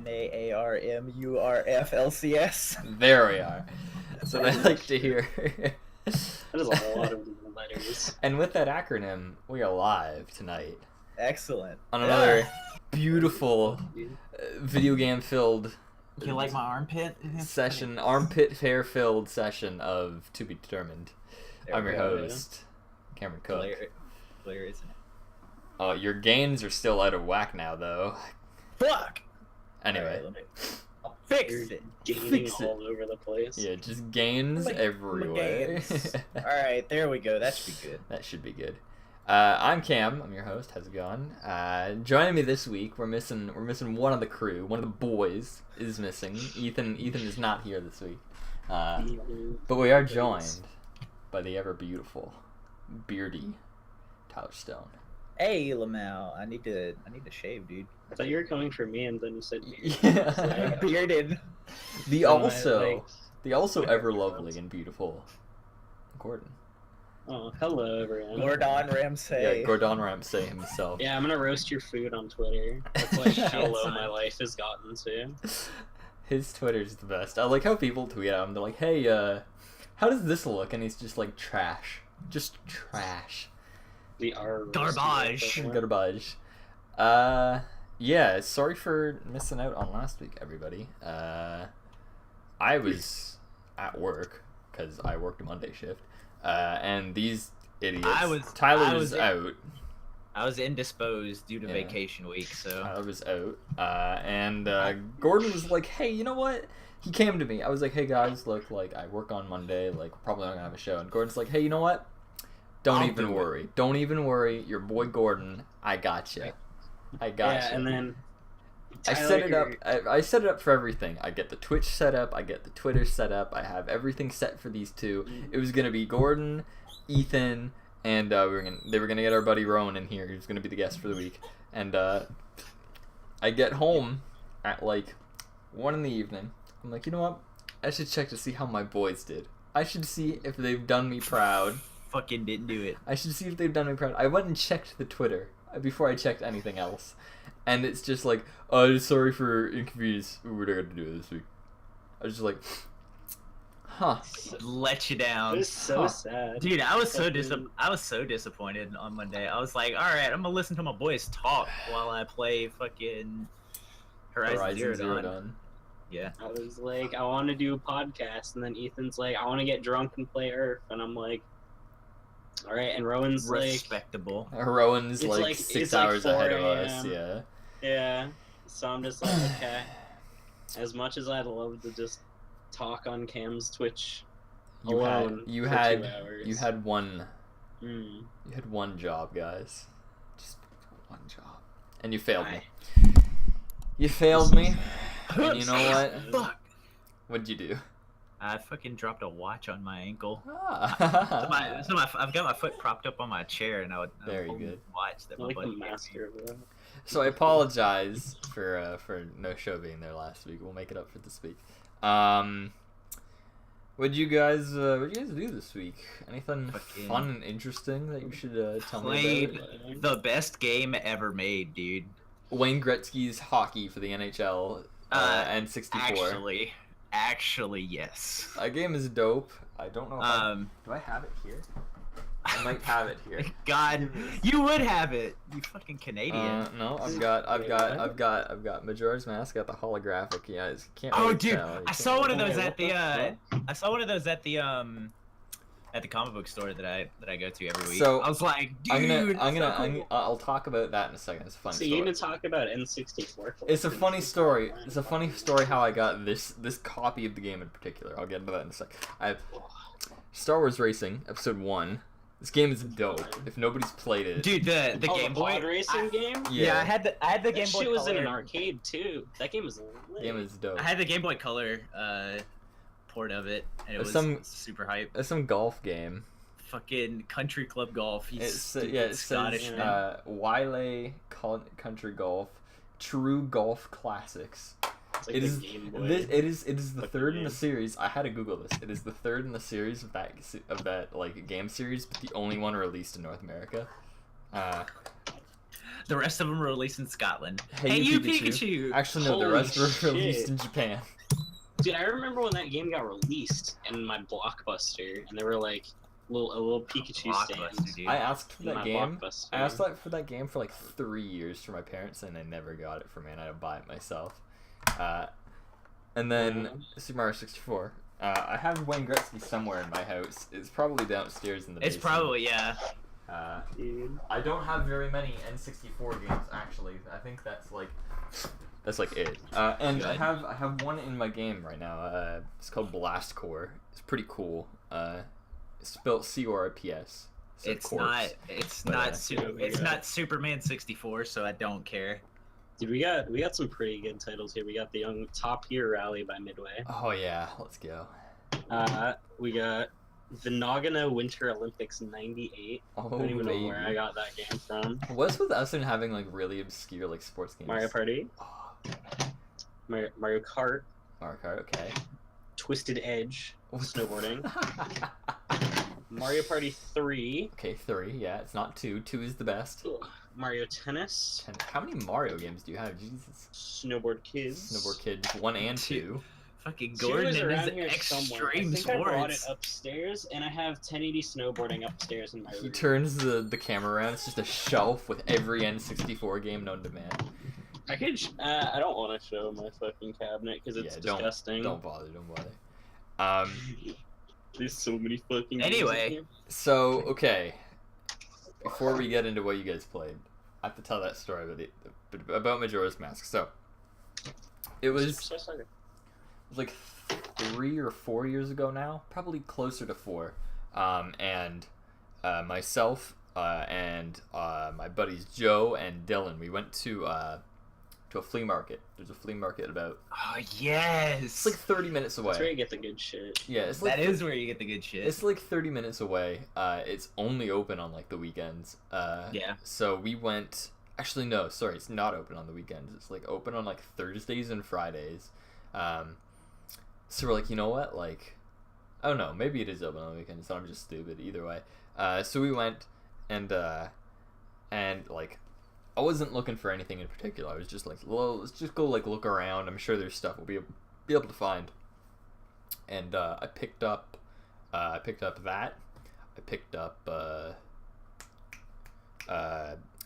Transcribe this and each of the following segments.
NAARMURFLCS. There we are. That's what I like to hear. That is a lot of letters. And with that acronym, we are live tonight Excellent. on another beautiful video game filled You like my armpit? session, armpit hair filled session of To Be Determined. There I'm we your go. host, Cameron Cook. Clear, isn't it? Your gains are still out of whack now, though. Fuck! Anyway. Alright, I'll fix You're it. gaining Fix it. all over the place. Yeah, just gains My everywhere. Alright, there we go. That should be good. That should be good. I'm Cam. I'm your host. How's it going? Joining me this week, we're missing one of the crew. One of the boys is missing. Ethan is not here this week. But we are joined by the ever beautiful, beardy Tyler Stone. Hey, Lamau, I need to shave, dude. I thought you were coming for me, and then you said beard. Yeah. Bearded. The So also ever lovely and beautiful Gordon. Oh, hello everyone. Gordon Ramsay. Yeah, Gordon Ramsay himself. Yeah, I'm gonna roast your food on Twitter. That's like how Shit, low son. my life has gotten to. His Twitter's the best. I like how people tweet at him. They're like, "Hey, how does this look?" And he's just like, "Trash, just trash, The R Garbage. garbage." Yeah. Sorry for missing out on last week, everybody. I was at work because I worked a Monday shift, and these idiots. Tyler was out. I was indisposed due to Yeah. vacation week, so Tyler was out, and Gordon was like, "Hey, you know what?" He came to me. I was like, "Hey guys, look, like I work on Monday, like we're probably not gonna have a show." And Gordon's like, "Hey, you know what? Don't I'll even do it." worry. Don't even worry. Your boy Gordon, I got you. I got Yeah, you." and then I Tyler, set it up. you're- I set it up for everything. I get the Twitch set up. I get the Twitter set up. I have everything set for these two. It was gonna be Gordon, Ethan, and they were gonna get our buddy Rowan in here. He was gonna be the guest for the week. And I get home at like 1 in the evening. I'm like, you know what? I should check to see how my boys did. I should see if they've done me proud. fucking didn't do it. I should see if they've done me proud. I went and checked the Twitter before I checked anything else. And it's just like, oh, sorry for inconvenience. We're not going to do it this week. I was just like, huh. Let you it down, was so Huh. sad. dude. I was so Fucking- disappointed on Monday. I was like, all right, I'm gonna listen to my boys talk while I play fucking Horizon Zero Dawn. Yeah. I was like, I want to do a podcast, and then Ethan's like, I want to get drunk and play Earth, and I'm like, all right. And Rowan's Respectable. Rowan's It's like like- 6 it's like hours ahead 4 of us. a.m.. Yeah. like, yeah. So I'm just like, okay. As much as I'd love to just talk on Cam's Twitch You alone had you for had 2 hours. you had one Mm. you had one job, guys. Just one job. And you failed me. You failed me. And you know what? Fuck. What'd you do? I fucking dropped a watch on my ankle. Ah. I've got my foot propped up on my chair, and I would Very hold the good. watch that my Like buddy the gave me. master of that. So I apologize for no show being there last week. We'll make it up for this week. What'd you guys do this week? Anything Fucking fun and interesting that you should tell me played about? the best game ever made, dude. Wayne Gretzky's hockey for the NHL and 64. Actually, yes. That game is dope. I don't know. If do I have it here? I might have it here. God, you would have it. You fucking Canadian. No, I've got Majora's Mask. Got the holographic. Yeah, you can't. Oh, really dude, tell. You I saw one of those What at the the at the comic book store that I go to every week. So, I was like, dude, I'll talk about that in a second. It's a funny So story. you even talk about N64. It's a funny story. It's a funny story how I got this copy of the game in particular. I'll get into that in a sec. I have Star Wars Racing Episode 1. This game is dope. If nobody's played it, dude, the Oh, Game the Boy pod racing game? Yeah, I had the That Game Boy shit was in an Color. arcade too. That game was lit. game is dope. I had the Game Boy Color port of it, and it There's was some- super hype. It's some golf game. Fucking country club golf. You It's stupid it Scottish says man. Wiley Country Golf, True Golf Classics. It's like It the is Game Boy. it is the fucking third in the game. series. I had to Google this. It is the third in the series of that like game series, but the only one released in North America. The rest of them were released in Scotland. Hey, you Pikachu. Actually, no, the Holy rest were shit. released in Japan. Dude, I remember when that game got released in my Blockbuster, and there were like a little Pikachu stands. Dude. I asked for in that my game. Blockbuster. I asked for that game for like 3 years from my parents, and I never got it for me, and I had to buy it myself. And then Super Mario 64. I have Wayne Gretzky somewhere in my house. It's probably downstairs in the basement. It's probably, yeah. Dude. I don't have very many N64 games actually. I think that's like it. And Good. I have one in my game right now. It's called Blast Core. It's pretty cool. It's spelled C-O-R-P-S. So It's corpse. not Superman 64, so I don't care. Dude, we got some pretty good titles here. We got the Young Top Gear Rally by Midway. Oh yeah, let's go. We got the Nagano Winter Olympics '98. Oh, I don't even baby. know where I got that game from. What's with us and having like really obscure like sports games? Mario Party, Oh, Mario Kart, Mario Kart, okay. Twisted Edge, snowboarding, Mario Party 3, Okay, 3. Yeah, it's not 2. 2 is the best. Mario Tennis, And how many Mario games do you have? Jesus. Snowboard Kids. Snowboard Kids 1 and 2. Fucking 2 Gordon is and around his here somewhere. I extreme think I brought it sports. upstairs, and I have 1080 snowboarding upstairs in my He room. turns the camera around. It's just a shelf with every N64 game known to man. I could. I don't want to show my fucking cabinet because it's disgusting. Don't bother. There's so many fucking. Anyway. games in So okay. Before we get into what you guys played, I have to tell that story about Majora's Mask. So it here. was So sorry. like 3 or 4 years ago now, probably closer to 4. And myself and my buddies Joe and Dylan, we went to a flea market. There's a flea market about Oh yes. it's like 30 minutes away. That's where you get the good shit. Yeah, it's like That is where you get the good shit. it's like 30 minutes away. It's only open on like the weekends. Yeah. So we went. Actually, no, sorry, it's not open on the weekends. It's like open on like Thursdays and Fridays. So we're like, you know what? Like, I don't know. Maybe it is open on the weekends. I'm just stupid. Either way. So we went, and like, I wasn't looking for anything in particular. I was just like, well, let's just go like look around. I'm sure there's stuff we'll be able to find. And I picked up that. I picked up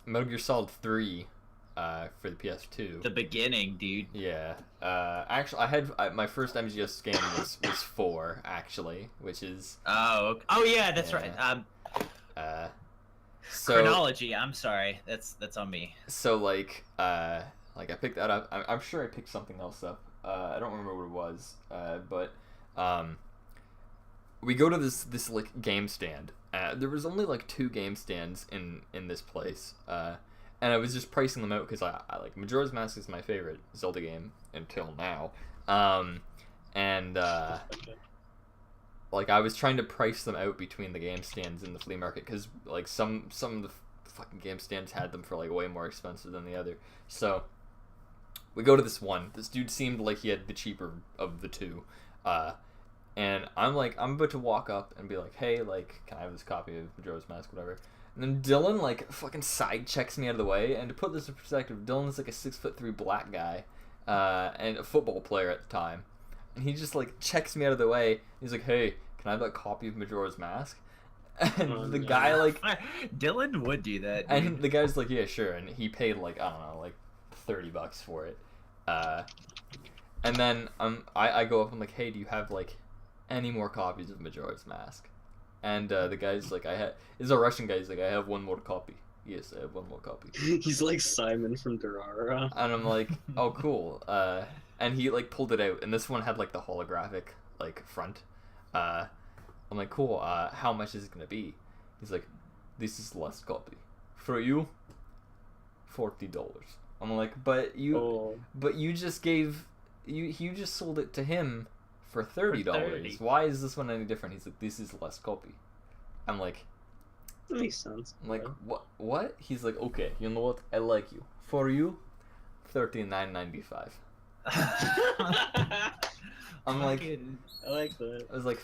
Metal Gear Solid 3 for the PS2. The beginning, dude. Yeah. Actually, my first MGS game was 4 actually, which is Oh yeah, that's right. so Chronology. I'm sorry. That's on me. so like I picked that up. I'm sure I picked something else up. I don't remember what it was. But we go to this like game stand. There was only like 2 game stands in this place. And I was just pricing them out because I like Majora's Mask is my favorite Zelda game until now. Like I was trying to price them out between the game stands in the flea market because like some of the fucking game stands had them for like way more expensive than the other. So we go to this one. This dude seemed like he had the cheaper of the 2. And I'm about to walk up and be like, hey, like, can I have this copy of Majora's Mask, whatever. And then Dylan, like, fucking side checks me out of the way. And to put this in perspective, Dylan's like a 6'3" black guy, and a football player at the time. And he just, like, checks me out of the way. He's like, hey, can I have that copy of Majora's Mask? And the guy, like... Dylan would do that, dude. And the guy's like, yeah, sure. And he paid, like, I don't know, like, $30 for it. And then I go up, I'm like, hey, do you have, like, any more copies of Majora's Mask? And the guy's like, is a Russian guy. He's like, I have one more copy. Yes, I have one more copy. He's like Simon from Durara. And I'm like, oh, cool. And he like pulled it out, and this one had like the holographic like front. I'm like, cool. How much is it gonna be? He's like, this is the last copy. For you, $40. I'm like, but you just gave you just sold it to him for $30. For $30. Why is this one any different? He's like, this is less copy. I'm like, That makes sense. I'm like, what? He's like, okay, you know what? I like you. For you, $39.95. I'm like, I like that. I was like,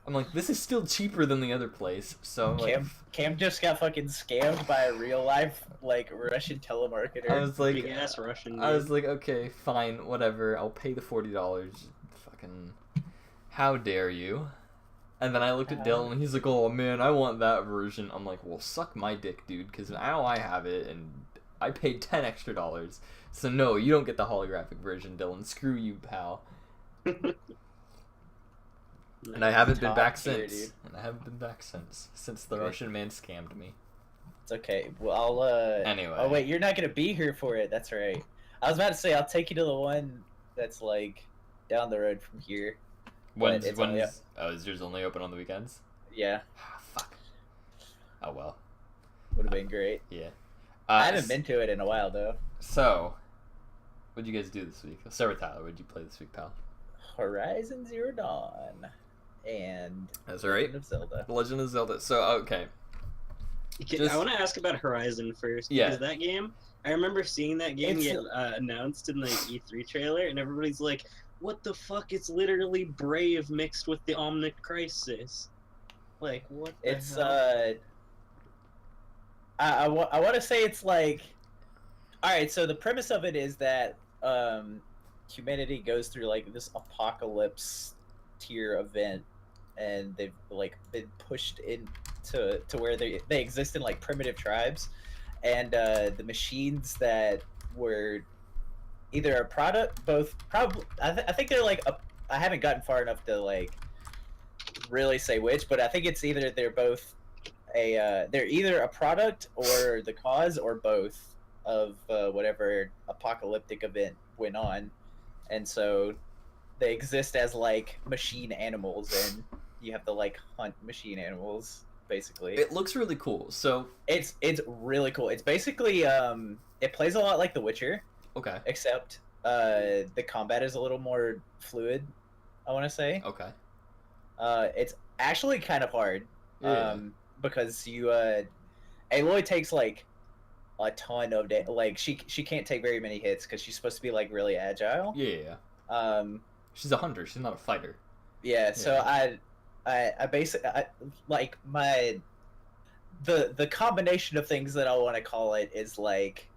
I'm like, this is still cheaper than the other place. So I'm like, Cam just got fucking scammed by a real life like Russian telemarketer. I was like, Big ass Russian. I was like, okay, fine, whatever. I'll pay the $40. Fucking, how dare you? And then I looked at Dylan, and he's like, oh man, I want that version. I'm like, well, suck my dick, dude, because now I have it, and I paid $10 extra. So no, you don't get the holographic version, Dylan. Screw you, pal. And I haven't been back since. Dude. And I haven't been back since the Russian man scammed me. It's okay. Well, I'll Anyway. Oh wait, you're not gonna be here for it. That's right. I was about to say I'll take you to the one that's like down the road from here. Is yours only open on the weekends? Yeah. Fuck. Oh well. Would have been great. Yeah. I haven't been to it in a while though. So, what'd you guys do this week? Let's start with Tyler. What'd you play this week, pal? Horizon Zero Dawn and That's right. Legend of Zelda. Legend of Zelda. So, okay. I want to ask about Horizon first. Yeah. Because that game, I remember seeing that game It's- get announced in the E3 trailer, and everybody's like, what the fuck? It's literally Brave mixed with the Omnic Crisis. Like, what the It's hell? I want to say it's like, all right. So the premise of it is that humanity goes through like this apocalypse tier event, and they've like been pushed into where they exist in like primitive tribes, and the machines that were either a product, both probably I think they're like I haven't gotten far enough to like really say which, but I think it's either they're both they're either a product or the cause or both of whatever apocalyptic event went on, and so they exist as like machine animals, and you have to like hunt machine animals basically. It looks really cool. So It's really cool. It's basically it plays a lot like The Witcher, okay, except the combat is a little more fluid, I want to say. okay, It's actually kind of hard. Yeah. Because you Aloy takes like a ton of like she can't take very many hits because she's supposed to be like really agile. yeah. She's a hunter. She's not a fighter. Yeah, so Yeah. I basically like the combination of things that I want to call it is like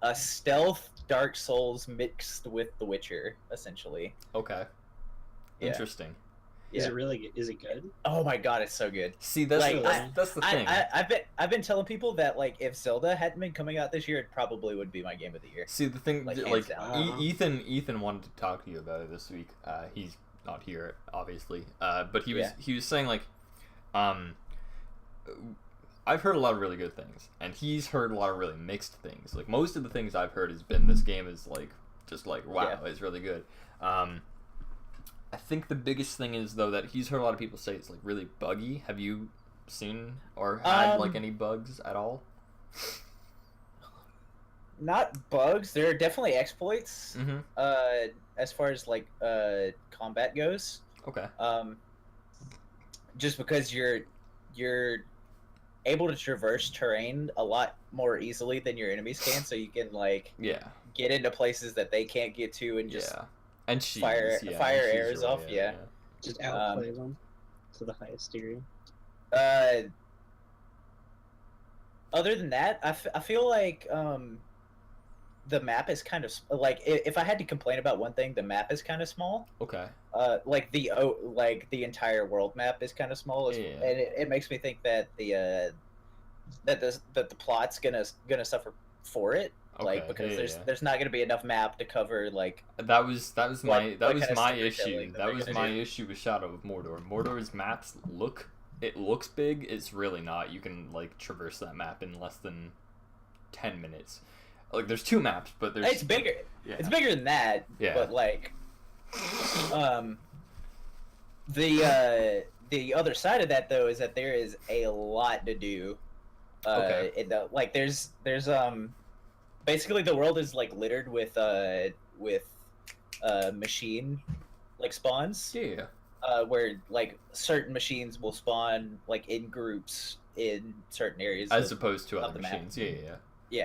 a stealth Dark Souls mixed with The Witcher, essentially. Okay. Yeah. Interesting. Is it really good? Is it good? Oh my god, it's so good. See, that's Like, that's the thing. I've been telling people that like if Zelda hadn't been coming out this year, it probably would be my game of the year. See, the thing, like, like, hands down. Ethan wanted to talk to you about it this week. He's not here, obviously. But he was saying like, I've heard a lot of really good things, and he's heard a lot of really mixed things. Like most of the things I've heard has been this game is like just like wow, it's really good. I think the biggest thing is though that he's heard a lot of people say it's like really buggy. Have you seen or had like any bugs at all? Not bugs. There are definitely exploits. Mm-hmm. As far as like combat goes. Okay. Just because you're able to traverse terrain a lot more easily than your enemies can, so you can like get into places that they can't get to and just and fire arrows off. Yeah. Just outplay them to the highest degree. Other than that, I feel like the map is kind of like if I had to complain about one thing, the map is kind of small. Okay. Like the entire world map is kind of small, and it makes me think that the plot's gonna suffer for it. Okay. Like because there's not gonna be enough map to cover like that was my issue. That was my do. issue with Shadow of Mordor. Mordor's maps looks big. It's really not. You can like traverse that map in less than 10 minutes. Like there's 2 maps, but there's it's bigger. Yeah. It's bigger than that. Yeah. But like, the other side of that though is that there is a lot to do. Okay. Like there's basically the world is like littered with machine like spawns. Yeah. Where like certain machines will spawn like in groups in certain areas as opposed to other the map. machines. Yeah.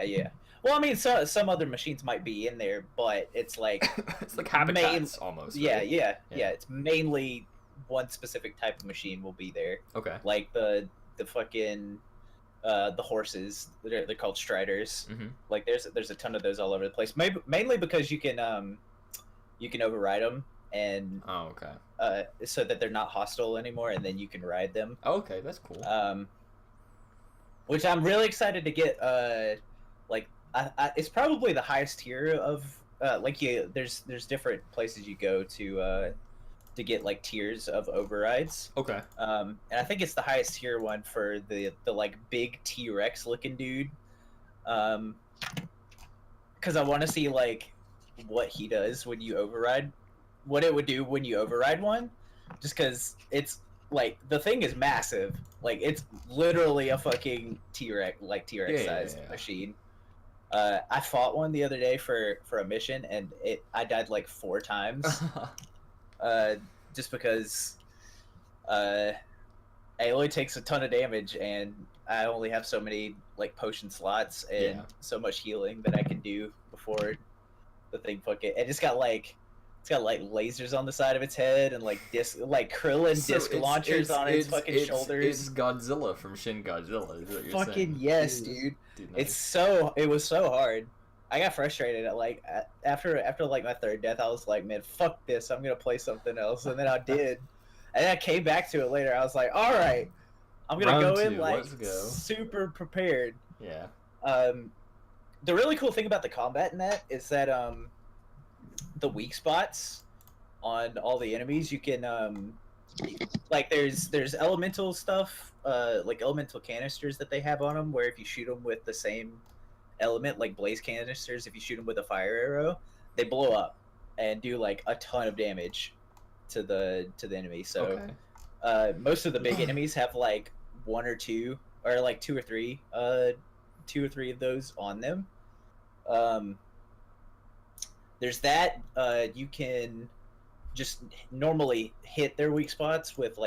Yeah. Well, I mean, some other machines might be in there, but it's like it's like habitats almost. Yeah, Right? yeah. It's mainly one specific type of machine will be there. Okay. Like the fucking the horses. They're called striders. Mm-hmm. Like there's a ton of those all over the place. Mainly because you can override them and Oh, okay. so that they're not hostile anymore, and then you can ride them. Oh, okay, that's cool. Which I'm really excited to get. Like it's probably the highest tier of there's different places you go to get like tiers of overrides. Okay. And I think it's the highest tier one for the like big T-Rex looking dude. Because I want to see like what he does when you override, what it would do when you override one, just because it's like the thing is massive. Like it's literally a fucking T-Rex sized machine. I fought one the other day for a mission, and I died like 4 times. Just because it only takes a ton of damage, and I only have so many like potion slots and so much healing that I can do before the thing fucking. And it's got like lasers on the side of its head and like Krillin disc launchers on its fucking shoulders. It's Godzilla from Shin Godzilla. Is what you're fucking saying. yes, dude. Nice. It was so hard. I got frustrated at like after like my 3rd death. I was like, man, fuck this. I'm gonna play something else, and then I did. And then I came back to it later. I was like, all right, I'm gonna go in like super prepared. Yeah. The really cool thing about the combat in that is that the weak spots on all the enemies, you can like there's elemental stuff, like elemental canisters that they have on them, where if you shoot them with the same element, like blaze canisters, if you shoot them with a fire arrow, they blow up and do like a ton of damage to the enemy. So most of the big enemies have like 1 or 2 or like 2 or 3 of those on them. There's that. You can just normally hit their weak spots with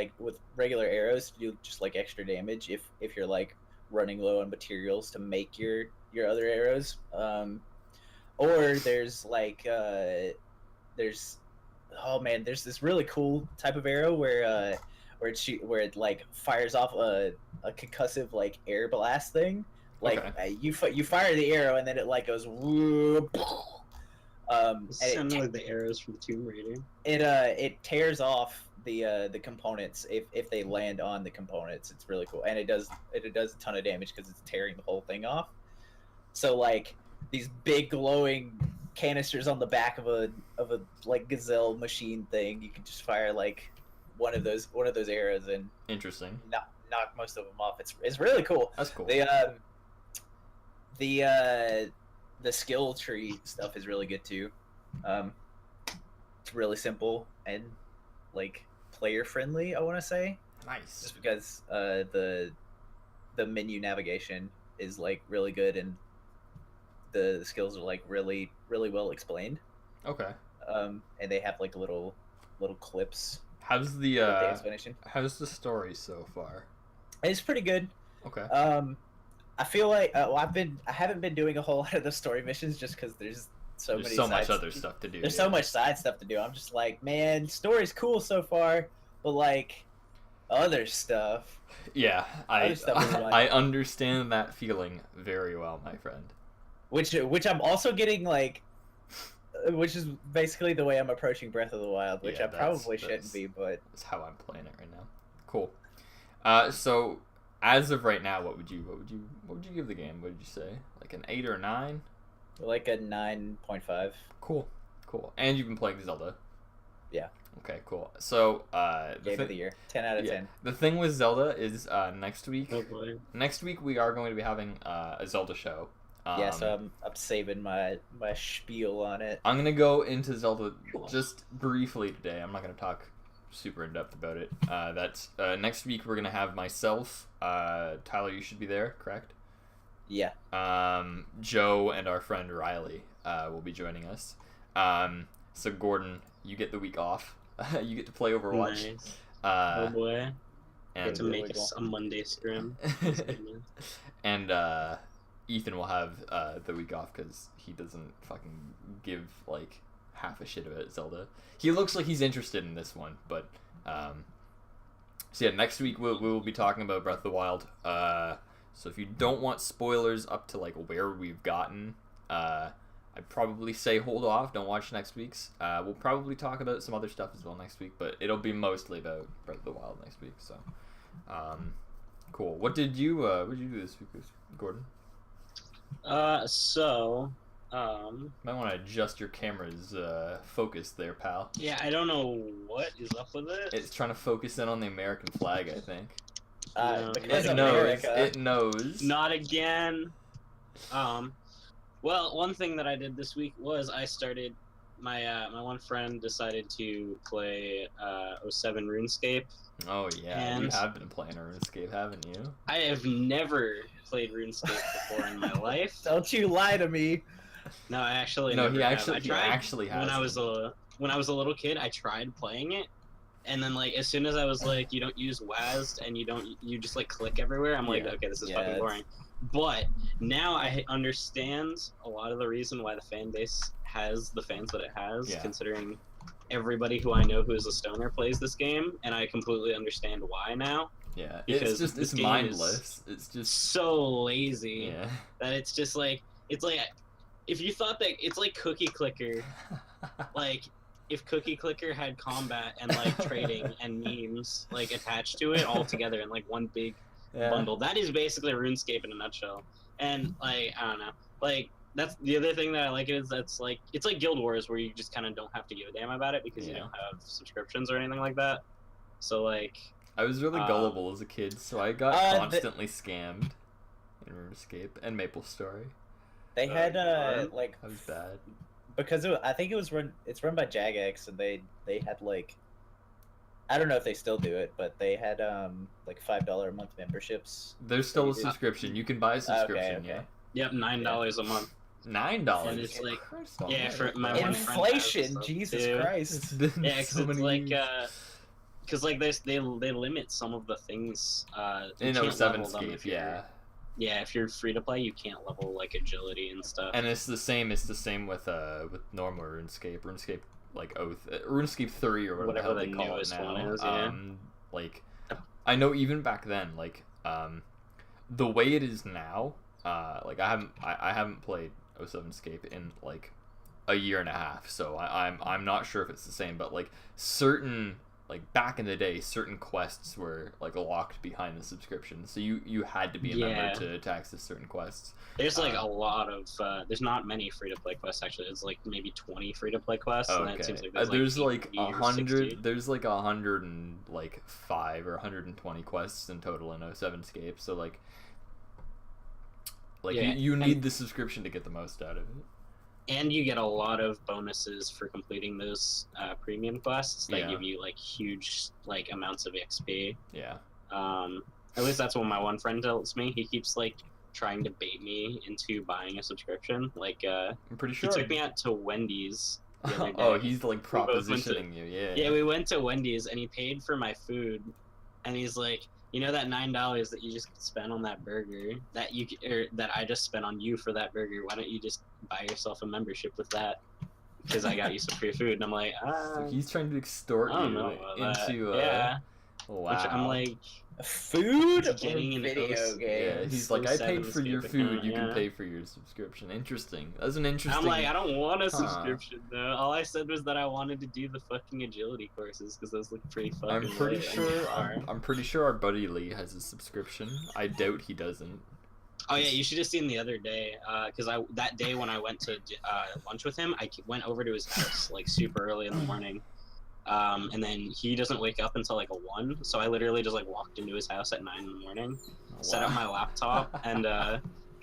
regular arrows to do just like extra damage if you're like running low on materials to make your other arrows. Or there's like there's this really cool type of arrow where it like fires off a concussive like air blast thing. Like you fire the arrow and then it like goes whoop. Sounds like the arrows from Tomb Raider. It tears off the components if they land on the components. It's really cool, and it does a ton of damage because it's tearing the whole thing off. So like these big glowing canisters on the back of a like gazelle machine thing, you can just fire like one of those arrows and interesting knock most of them off. It's really cool. That's cool. The skill tree stuff is really good too. It's really simple and like player friendly, I want to say. Nice. Just because the menu navigation is like really good and the skills are like really well explained. Okay. And they have like little clips. How's the explanation? How's the story so far? It's pretty good. Okay. I feel like I haven't been doing a whole lot of the story missions just because there's so much other stuff to do. There's so much side stuff to do. I'm just like, man, story's cool so far, but like other stuff. Yeah, I understand that feeling very well, my friend. Which I'm also getting like, which is basically the way I'm approaching Breath of the Wild, which I probably shouldn't be, but that's how I'm playing it right now. Cool. So as of right now, what would you give the game? What did you say? Like an 8 or a 9? Like a 9.5. Cool. And you've been playing Zelda. Yeah. Okay, cool. So game of the year, 10 out of 10. The thing with Zelda is next week. Oh boy. Next week we are going to be having a Zelda show. Yeah, so I'm saving my spiel on it. I'm gonna go into Zelda just briefly today. I'm not gonna talk super in depth about it. That's next week we're gonna have myself. Tyler, you should be there, correct? Yeah. Joe and our friend Riley will be joining us. So Gordon, you get the week off. You get to play Overwatch. Nice. Oh boy. And get to make us a Monday scrim. And Ethan will have the week off because he doesn't fucking give like half a shit about Zelda. He looks like he's interested in this one, but So yeah, next week we will be talking about Breath of the Wild. So if you don't want spoilers up to like where we've gotten, I'd probably say hold off. Don't watch next week's. We'll probably talk about some other stuff as well next week, but it'll be mostly about Breath of the Wild next week. So, cool. What did you do this week, Gordon? Might want to adjust your camera's focus there, pal. Yeah, I don't know what is up with it. It's trying to focus in on the American flag, I think. Because It knows. It knows. Not again. Well, one thing that I did this week was I started my one friend decided to play 07 RuneScape. Oh yeah, and you have been playing RuneScape, haven't you? I have never played RuneScape before in my life. Don't you lie to me. No, I actually No, never he have. actually I tried actually has. when I was a little kid, I tried playing it. And then, like, as soon as I was like, you don't use WASD and you just like click everywhere, I'm like, okay, this is fucking boring. But now I understand a lot of the reason why the fan base has the fans that it has, considering everybody who I know who is a stoner plays this game, and I completely understand why now. Yeah, it's mindless. It's just so lazy Yeah. that it's just like, it's like, if you thought that it's like Cookie Clicker, like, if Cookie Clicker had combat and like trading and memes like attached to it all together in like one big bundle, that is basically RuneScape in a nutshell. And like, I don't know, like that's the other thing that I like is that's like, it's like Guild Wars where you just kind of don't have to give a damn about it because you don't have subscriptions or anything like that. So like, I was really gullible as a kid, so I got constantly scammed in RuneScape and MapleStory. They had like that was bad. Because I think it's run by Jagex, and they had like, I don't know if they still do it, but they had like $5 a month memberships. There's still a subscription. You can buy a subscription. Okay. Yep, $9 a month. $9. And it's like, yeah, for my one inflation. Jesus Christ. It's been because so it's many like because like they limit some of the things in 07scape, Yeah, if you're free to play, you can't level like agility and stuff. And it's the same. It's the same with normal RuneScape. RuneScape like RuneScape 3 or whatever the hell they call it now. One is, like I know even back then, like the way it is now, like I haven't played 07scape in like a year and a half, so I'm not sure if it's the same. But like certain. Like back in the day, certain quests were like locked behind the subscription, so you had to be a member to access certain quests. There's like a lot of there's not many free to play quests actually. There's like maybe 20 free to play quests, and then it seems like there's like 100. There's like 105 or 120 quests in total in 07scape. So like you need the subscription to get the most out of it. And you get a lot of bonuses for completing those premium quests that give you like huge like amounts of XP. Yeah. At least that's what my one friend tells me. He keeps like trying to bait me into buying a subscription. Like I'm pretty sure he took me out to Wendy's the other day. Oh, he's like propositioning you. Yeah, we went to Wendy's and he paid for my food, and he's like, you know that $9 that you just spent on that burger that that I just spent on you for that burger? Why don't you just buy yourself a membership with that? Because I got you some free food. And I'm like, So he's trying to extort you into wow. Which I'm like, food getting in video games. Yeah, he's like, I paid for your food. You can pay for your subscription. Interesting. That's an interesting. I'm like, I don't want a subscription though. All I said was that I wanted to do the fucking agility courses because those look pretty fucking. I'm pretty sure our buddy Lee has a subscription. I doubt he doesn't. Oh yeah, you should have seen the other day, because that day when I went to lunch with him, I went over to his house like super early in the morning. And then he doesn't wake up until like 1, so I literally just like walked into his house at 9 in the morning, set up my laptop, and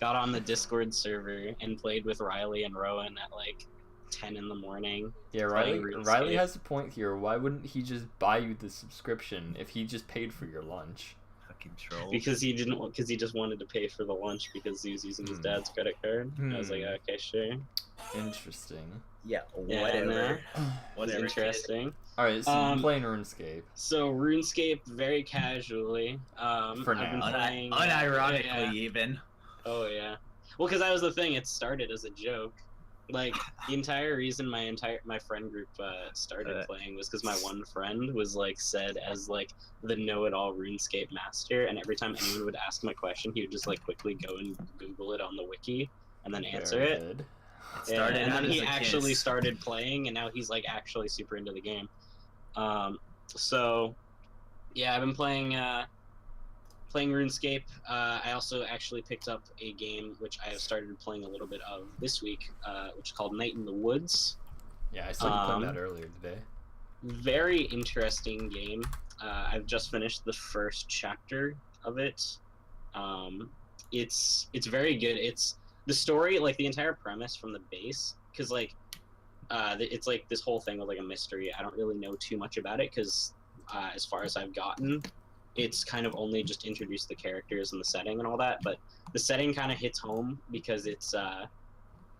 got on the Discord server and played with Riley and Rowan at like 10 in the morning. Yeah, Riley has a point here. Why wouldn't he just buy you the subscription if he just paid for your lunch? Fucking troll. Because he just wanted to pay for the lunch because he was using his dad's credit card. I was like, okay, sure. Interesting. Yeah, whatever. Whatever. Interesting. Alright, so you're playing RuneScape. So RuneScape very casually. For now. I've been playing, unironically even. Oh yeah. Well, because that was the thing. It started as a joke. Like the entire reason my friend group started playing was because my one friend was like said as like the know-it-all RuneScape master, and every time anyone would ask him a question, he would just like quickly go and Google it on the wiki and then answer Very it. good. Yeah, and then he actually started playing, and now he's like actually super into the game. So yeah, I've been playing RuneScape. I also actually picked up a game which I have started playing a little bit of this week, which is called Night in the Woods. Yeah, I started playing that earlier today. Very interesting game. I've just finished the first chapter of it. It's very good. It's the story, like the entire premise from the base, because like it's like this whole thing with like a mystery. I don't really know too much about it because as far as I've gotten, it's kind of only just introduced the characters and the setting and all that, but the setting kind of hits home because it's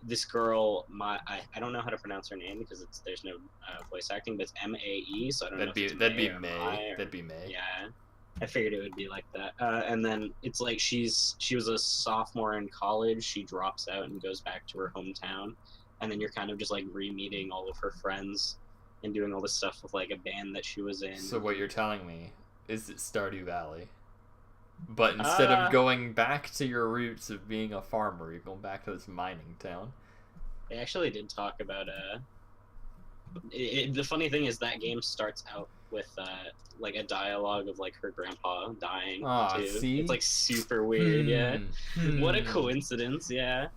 this girl. I don't know how to pronounce her name because there's no voice acting, but it's Mae. So I don't know. That'd be May. That'd be May. Yeah, I figured it would be like that. And then it's like she was a sophomore in college. She drops out and goes back to her hometown, and then you're kind of just like re-meeting all of her friends and doing all this stuff with like a band that she was in. So what you're telling me is it Stardew Valley? But instead of going back to your roots of being a farmer, you're going back to this mining town. They actually did talk about the funny thing is that game starts out with like a dialogue of like her grandpa dying too. See? It's like super weird. Yeah. What a coincidence. Yeah.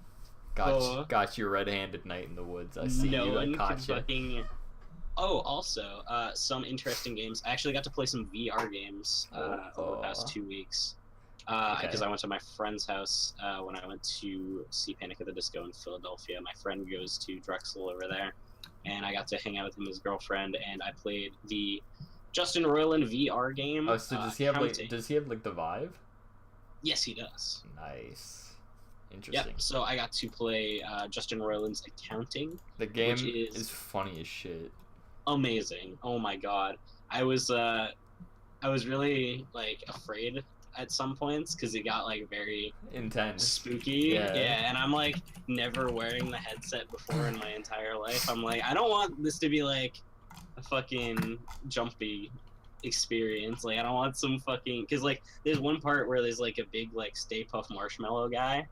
Got you red-handed Night in the Woods. I see you. I caught you. Oh, also, some interesting games. I actually got to play some VR games over the past 2 weeks. Because I went to my friend's house when I went to see Panic at the Disco in Philadelphia. My friend goes to Drexel over there, and I got to hang out with him and his girlfriend, and I played the Justin Roiland VR game. Oh, so does he have like the Vive? Yes, he does. Nice. Interesting. Yep. So I got to play Justin Roiland's Accounting. The game is funny as shit. Amazing. Oh my god. I was really like afraid at some points because it got like very intense, spooky. Yeah, and I'm like never wearing the headset before in my entire life. I'm like, I don't want this to be like a fucking jumpy experience. Like I don't want some fucking, because like there's one part where there's like a big like Stay Puft Marshmallow guy,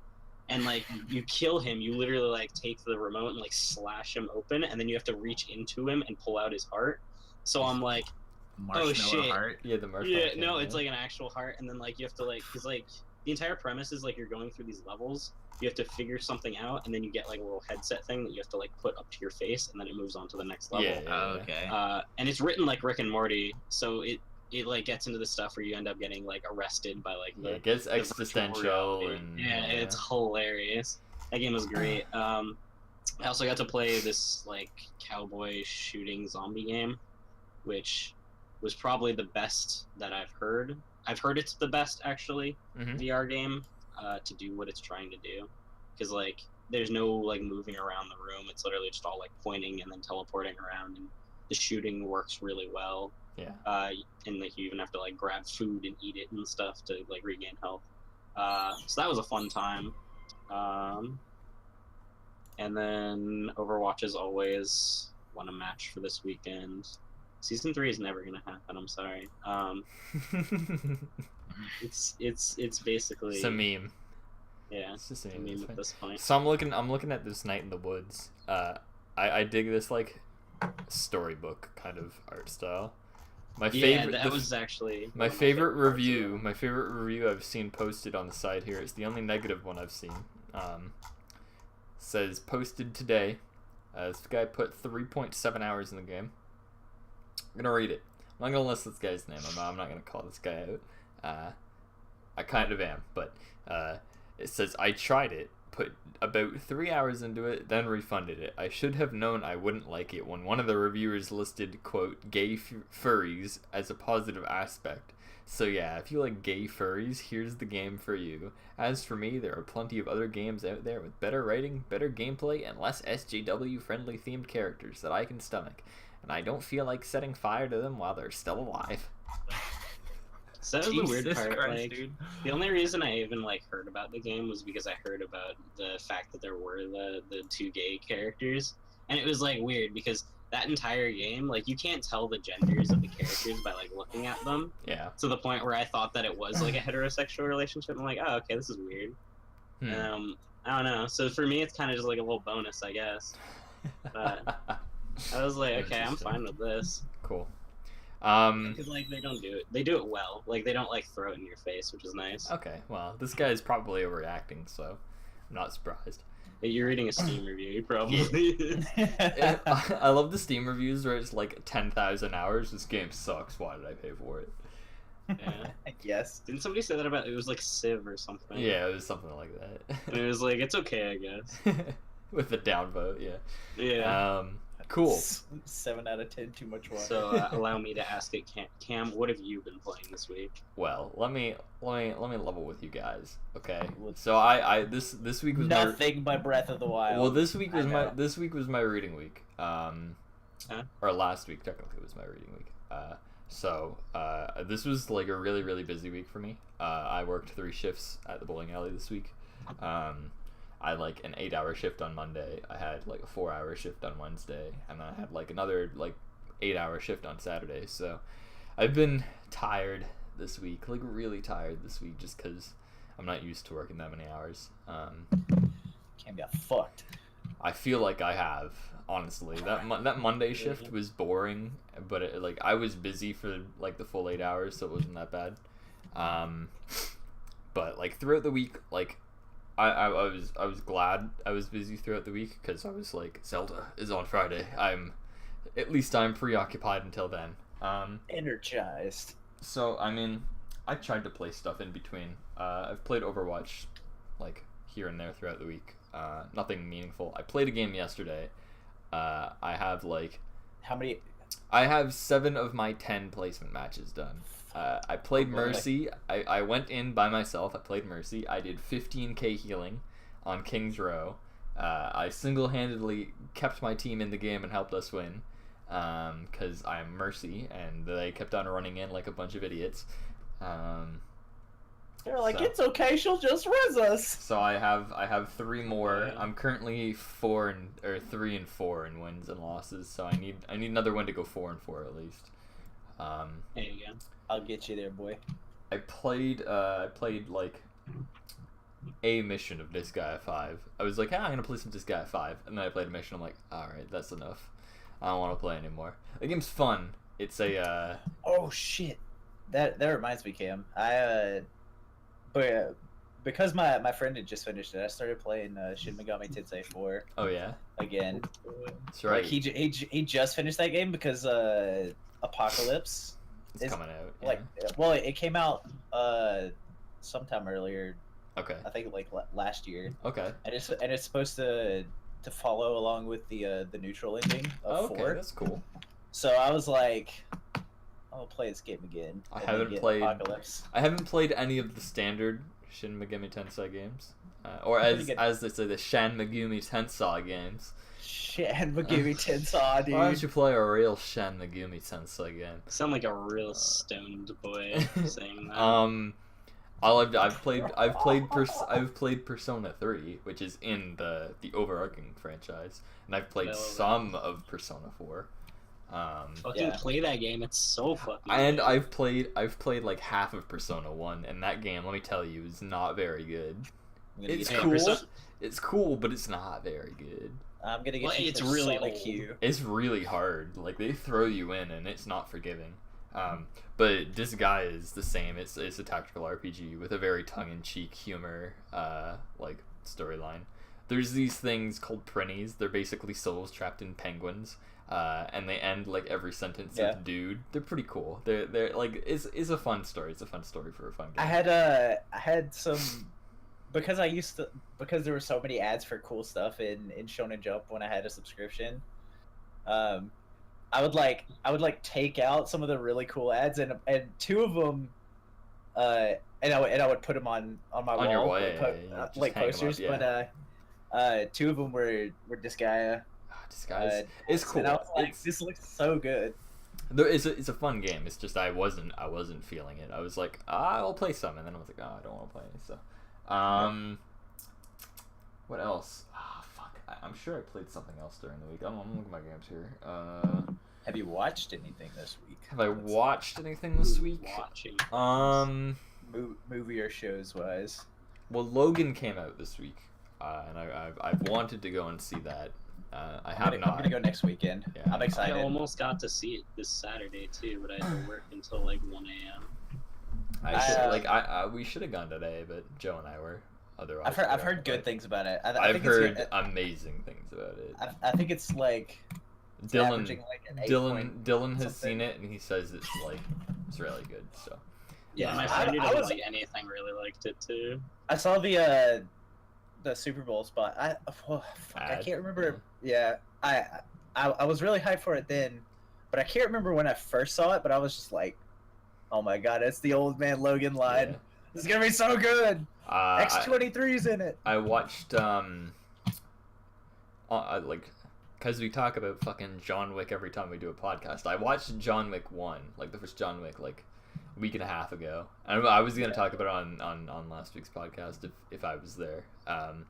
and like you kill him, you literally like take the remote and like slash him open, and then you have to reach into him and pull out his heart. So I'm like, oh shit. Heart? Yeah, the marshmallow. Yeah, no, it's like an actual heart, and then like you have to like, because like the entire premise is like you're going through these levels, you have to figure something out, and then you get like a little headset thing that you have to like put up to your face, and then it moves on to the next level. Okay. And it's written like Rick and Morty, so it like gets into the stuff where you end up getting like arrested by like it gets existential and it's hilarious. That game was great. I also got to play this like cowboy shooting zombie game, which was probably the best that I've heard. I've heard it's the best actually VR game to do what it's trying to do, because like there's no like moving around the room. It's literally just all like pointing and then teleporting around, and the shooting works really well. Yeah. And like you even have to like grab food and eat it and stuff to like regain health. So that was a fun time. And then Overwatch as always won a match for this weekend. Season 3 is never gonna happen. I'm sorry. It's basically it's a meme. Yeah, it's just a meme at this point. So I'm looking at this Night in the Woods. I dig this like storybook kind of art style. My favorite review I've seen posted on the side here is the only negative one I've seen. Says posted today. This guy put 3.7 hours in the game. I'm gonna read it. I'm not gonna list this guy's name. I'm not gonna call this guy out. I kind of am, but it says I tried it, put about 3 hours into it, then refunded it. I should have known I wouldn't like it when one of the reviewers listed, quote, gay furries as a positive aspect. So yeah, if you like gay furries, here's the game for you. As for me, there are plenty of other games out there with better writing, better gameplay, and less SJW-friendly themed characters that I can stomach, and I don't feel like setting fire to them while they're still alive. So that was the weird Jesus part. Christ, Like, dude. the only reason I even like heard about the game was because I heard about the fact that there were the two gay characters, and it was like weird because that entire game, like, you can't tell the genders of the characters by like looking at them. Yeah. To the point where I thought that it was like a heterosexual relationship. I'm like, oh, okay, this is weird. I don't know. So for me, it's kind of just like a little bonus, I guess. But I was like, okay, I'm fine with this. Cool. Because like they don't do it. They do it well. Like they don't like throw it in your face, which is nice. Okay, well, this guy's probably overreacting, so I'm not surprised. Hey, you're reading a Steam review. You probably is. I love the Steam reviews where it's like 10,000 hours. This game sucks. Why did I pay for it? Yeah. Yes. Didn't somebody say that about it? Was like Civ or something? Yeah, it was something like that. And it was like, it's okay, I guess. With the downvote, yeah. Yeah. Cool. 7 out of 10. Too much water. So allow me to ask it, Cam. What have you been playing this week? Well, let me level with you guys. Okay. So I this week was nothing but Breath of the Wild. Well, this week was my reading week. Or last week technically was my reading week. So this was like a really, really busy week for me. I worked 3 shifts at the bowling alley this week. I had like an 8-hour shift on Monday. I had like a 4-hour shift on Wednesday, and then I had like another like 8-hour shift on Saturday. So I've been tired this week, like really tired this week, just because I'm not used to working that many hours. Cam got fucked. I feel like I have, honestly. That Monday shift was boring, but it, like I was busy for like the full 8 hours, so it wasn't that bad. But like throughout the week, like I was glad I was busy throughout the week because I was like, Zelda is on Friday. I'm preoccupied until then. Energized. So I mean, I tried to play stuff in between. I've played Overwatch like here and there throughout the week. Nothing meaningful. I played a game yesterday. I have like how many? I have 7 of my 10 placement matches done. I played Mercy. I went in by myself. I played Mercy. I did 15k healing on King's Row. I single-handedly kept my team in the game and helped us win because I'm Mercy, and they kept on running in like a bunch of idiots. They're like, it's okay, she'll just res us. So I have 3 more. I'm currently 3 and 4 in wins and losses. So I need another win to go 4 and 4 at least. There you go. I'll get you there, boy. I played like a mission of Disgaea 5. I was like, I'm gonna play some Disgaea 5, and then I played a mission. I'm like, alright, that's enough. I don't want to play anymore. The game's fun. It's a oh shit, that reminds me, Cam. But because my friend had just finished it, I started playing Shin Megami Tensei 4. Oh yeah. Again. That's right. Like he just finished that game because Apocalypse. It's coming out. Yeah. Like, well, it came out sometime earlier. Okay. I think like last year. Okay. And it's supposed to follow along with the neutral ending of 4. That's cool. So I was like, I'm gonna play this game again. I haven't played Apocalypse. I haven't played any of the standard Shin Megami Tensei games, or as they say, the Shan Megami Tensei games. Shan Megami Tensei, dude. Why don't you play a real Shan Megami Tensei game? Sound like a real stoned boy saying that. I've played Persona 3, which is in the overarching franchise, and I've played some of Persona 4. Fucking play that game. It's so fucking. And good. I've played like half of Persona 1, and that game, let me tell you, is not very good. It's cool. It's cool, but it's not very good. I'm gonna get you. It's really Persona old. Q. It's really hard. Like they throw you in, and it's not forgiving. But this guy is the same. It's a tactical RPG with a very tongue-in-cheek humor, like storyline. There's these things called prinnies. They're basically souls trapped in penguins, and they end like every sentence with "dude." They're pretty cool. They're like it's a fun story. It's a fun story for a fun game. I had some because there were so many ads for cool stuff in Shonen Jump when I had a subscription. I would take out some of the really cool ads and 2 of them, and I would put them on my wall, your wall, like posters. But 2 of them were Disgaea. Disgaea is cool. And I was like, this looks so good. It's a fun game. It's just I wasn't feeling it. I was like, I'll play some, and then I was like, I don't want to play it. So, what else? Fuck. I'm sure I played something else during the week. I'm looking at my games here. Have you watched anything this week? Have I watched anything this week? Movie or shows wise. Well, Logan came out this week, and I've wanted to go and see that. I have not. I'm gonna go next weekend. Yeah. I'm excited. I almost got to see it this Saturday too, but I had to work until like 1 a.m. We should have gone today, but Joe and I were. Otherwise, I've heard good things about it. I've heard amazing things about it. I think it's like Dylan has something. seen it, and he says it's really good. So Yeah, my friend who doesn't like anything really liked it too. I saw the Super Bowl spot. I can't remember. Yeah, I was really hyped for it then, but I can't remember when I first saw it. But I was just like, oh my god, it's the old man Logan line. Yeah. This is gonna be so good. X-23's in it. I watched because we talk about fucking John Wick every time we do a podcast. I watched John Wick 1, like the first John Wick, like a week and a half ago. And I was gonna talk about it on last week's podcast if I was there. And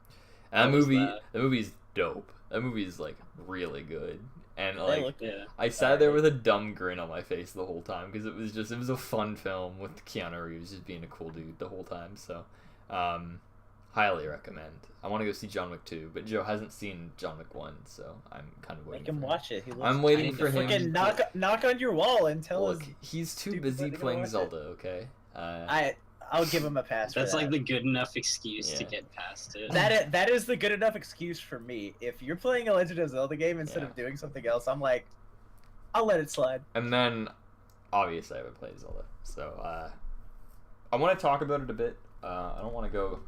the movie's dope. That movie is like really good. And like I sat there with a dumb grin on my face the whole time because it was a fun film with Keanu Reeves just being a cool dude the whole time. So highly recommend. I want to go see John Wick 2, but Joe hasn't seen John Wick 1, so I'm kind of waiting. Make him watch it. I'm waiting for him. Fucking knock on your wall and tell us. He's too busy playing Zelda. Okay. I'll give him a pass. That's like the good enough excuse to get past it. That is the good enough excuse for me. If you're playing a Legend of Zelda game instead of doing something else, I'm like, I'll let it slide. And then, obviously, I haven't played Zelda, so I want to talk about it a bit. I don't want to go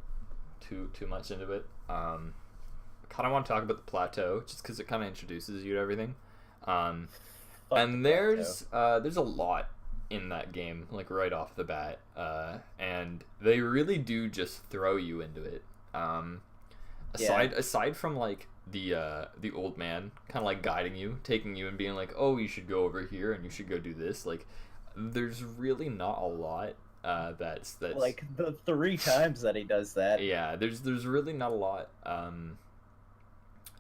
too much into it. I kind of want to talk about the plateau, just because it kind of introduces you to everything. And there's a lot in that game, like right off the bat, and they really do just throw you into it. Aside from like the old man kind of like guiding you, taking you and being like, oh, you should go over here and you should go do this. Like, there's really not a lot. That's like the 3 times that he does that. Yeah, there's really not a lot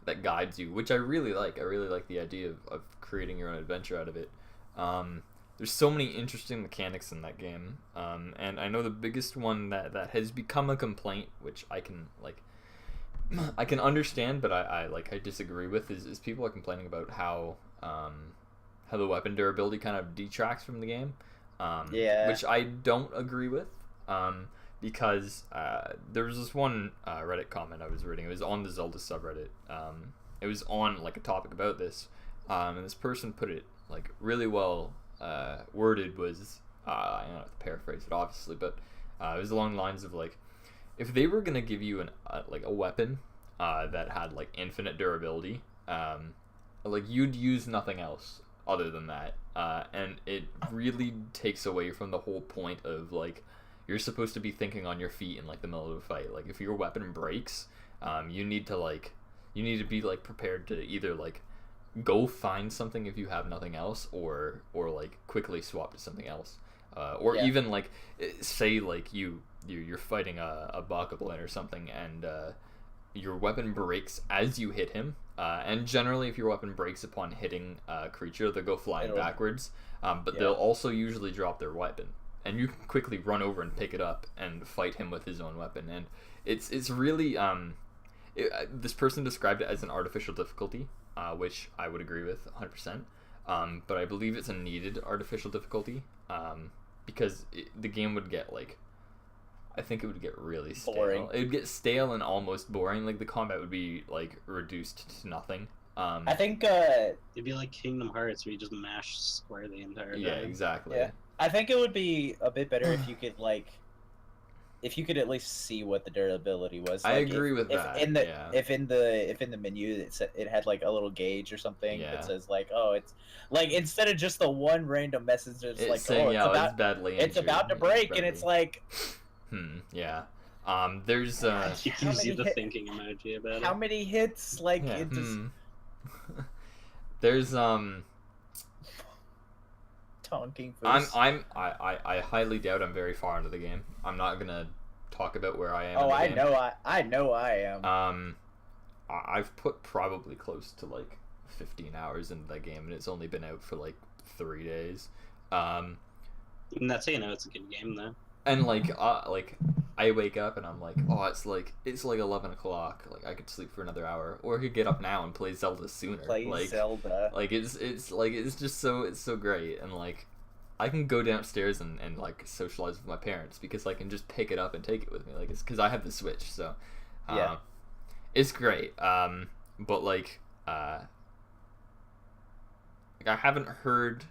that guides you, which I really like. I really like the idea of creating your own adventure out of it. There's so many interesting mechanics in that game, and I know the biggest one that has become a complaint, which I can understand, but I disagree with, is people are complaining about how the weapon durability kind of detracts from the game. Which I don't agree with, because there was this one Reddit comment I was reading. It was on the Zelda subreddit. It was on like a topic about this, and this person put it like really well worded. Was I don't have to paraphrase it obviously, but it was along the lines of like, if they were gonna give you a weapon that had like infinite durability, like you'd use nothing else other than that, and it really takes away from the whole point of like, you're supposed to be thinking on your feet in like the middle of a fight. Like, if your weapon breaks, you need to be like prepared to either like go find something if you have nothing else, or like quickly swap to something else, or even like say like you're fighting a bokoblin or something, and your weapon breaks as you hit him, and generally if your weapon breaks upon hitting a creature, they'll go flying backwards, but they'll also usually drop their weapon, and you can quickly run over and pick it up and fight him with his own weapon. And it's really this person described it as an artificial difficulty, which I would agree with 100%, but I believe it's a needed artificial difficulty, because the game would get like, I think it would get really stale. Boring. It would get stale and almost boring. Like, the combat would be like reduced to nothing. I think it'd be like Kingdom Hearts, where you just mash square the entire time. Yeah, exactly. Yeah, I think it would be a bit better if you could at least see what the durability was. Like, I agree with that. If in the menu it had like a little gauge or something that says like, oh, it's like, instead of just the one random message that's like, saying, it's about to break, and it's like, yeah. There's It gives you the thinking emoji about it. How many hits? Like, it just. There's honking I foos. I highly doubt I'm very far into the game. I'm not gonna talk about where I am. Oh, in the I game. know. I know. I am. I've put probably close to like 15 hours into that game, and it's only been out for like 3 days. And that's how you know it's a good game, though. And like I wake up and I'm like, oh, it's like 11 o'clock. Like I could sleep for another hour, or I could get up now and play Zelda sooner. Play like, Zelda. Like it's just it's so great, and like I can go downstairs and like socialize with my parents because I can just pick it up and take it with me. Like it's because I have the Switch, so Yeah. it's great. But like I haven't heard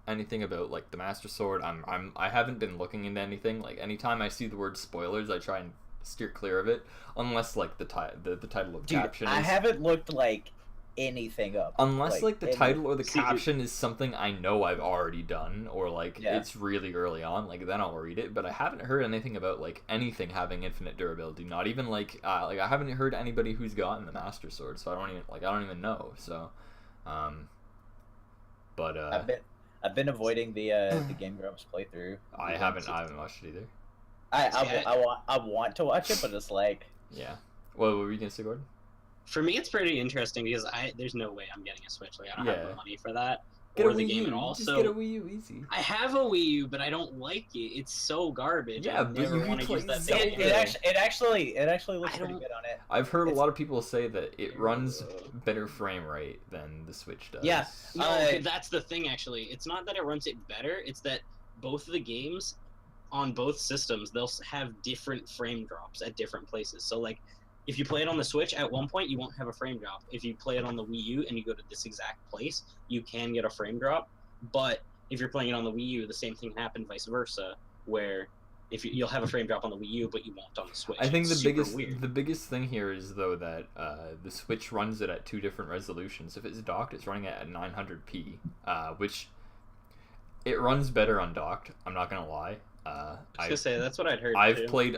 anything about like the Master Sword. I haven't been looking into anything. Like anytime I see the word spoilers, I try and steer clear of it, unless like the title of the Dude, caption. I is... haven't looked like anything up. Unless like the title or the See, caption is something I know I've already done, or like Yeah. it's really early on, like then I'll read it. But I haven't heard anything about like anything having infinite durability. Not even like I haven't heard anybody who's gotten the Master Sword, so I don't even know. So, but I've been avoiding the Game Grumps playthrough. I haven't watched it either. I want to watch it, but it's like Yeah. What were you gonna say, Gordon? For me, it's pretty interesting because there's no way I'm getting a Switch. Like I don't have Yeah. the money for that Get or a the Wii game U. at all. Just So get a Wii U, easy. I have a Wii U, but I don't like it. It's so garbage. Yeah, I but never you can want to play use that Zelda. thing. it actually looks I pretty don't- good on it. I've heard a It's- lot of people say that it runs better frame rate than the Switch does. Yeah. No, that's the thing. Actually, it's not that it runs it better. It's that both of the games on both systems they'll have different frame drops at different places. So like, if you play it on the Switch, at one point you won't have a frame drop. If you play it on the Wii U and you go to this exact place, you can get a frame drop. But if you're playing it on the Wii U, the same thing happened vice versa, where if you'll have a frame drop on the Wii U, but you won't on the Switch. I think It's super weird. the biggest thing here is though that the Switch runs it at 2 different resolutions. If it's docked, it's running it at 900p, which it runs better undocked. I'm not gonna lie. I was gonna say that's what I'd heard. I've too. played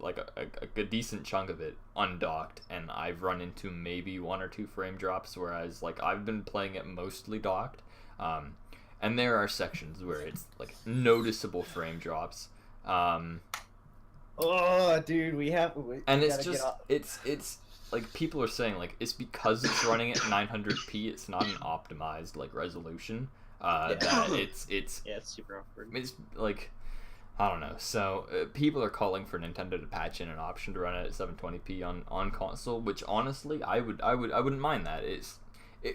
like a decent chunk of it undocked, and I've run into maybe 1 or 2 frame drops, whereas like I've been playing it mostly docked, and there are sections where it's like noticeable frame drops, Oh, dude, and it's just it's like people are saying like it's because it's running at 900p, it's not an optimized like resolution. That it's Yeah, it's super awkward. it's like I don't know. So people are calling for Nintendo to patch in an option to run it at 720p on console, which honestly I wouldn't mind that.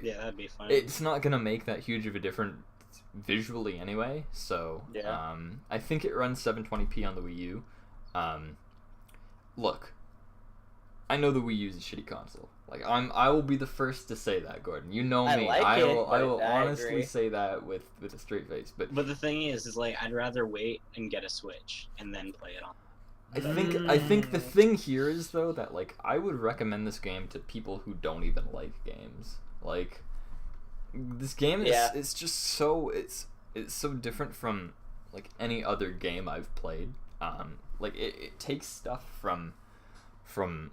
Yeah, that'd be fine. It's not gonna make that huge of a difference visually anyway. So Yeah. I think it runs 720p on the Wii U. Look, I know the Wii U is a shitty console. Like I will be the first to say that, Gordon. You know I me. like I it, will but I honestly agree. say that with a straight face. But But the thing is like I'd rather wait and get a Switch and then play it on. I think the thing here is though that like I would recommend this game to people who don't even like games. Like this game is Yeah. it's just so it's so different from like any other game I've played. Like it takes stuff from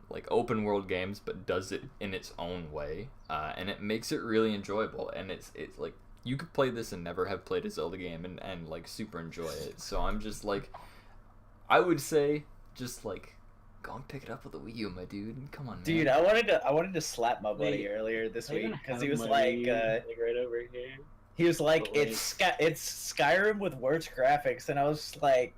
like open world games but does it in its own way, and it makes it really enjoyable, and it's like you could play this and never have played a Zelda game and like super enjoy it. So I'm just like I would say just like go and pick it up with a Wii U, my dude. Come on, man. Dude, I wanted to slap my buddy earlier this week because he was like right over here. he was like But, like- it's Skyrim with worse graphics, and I was like,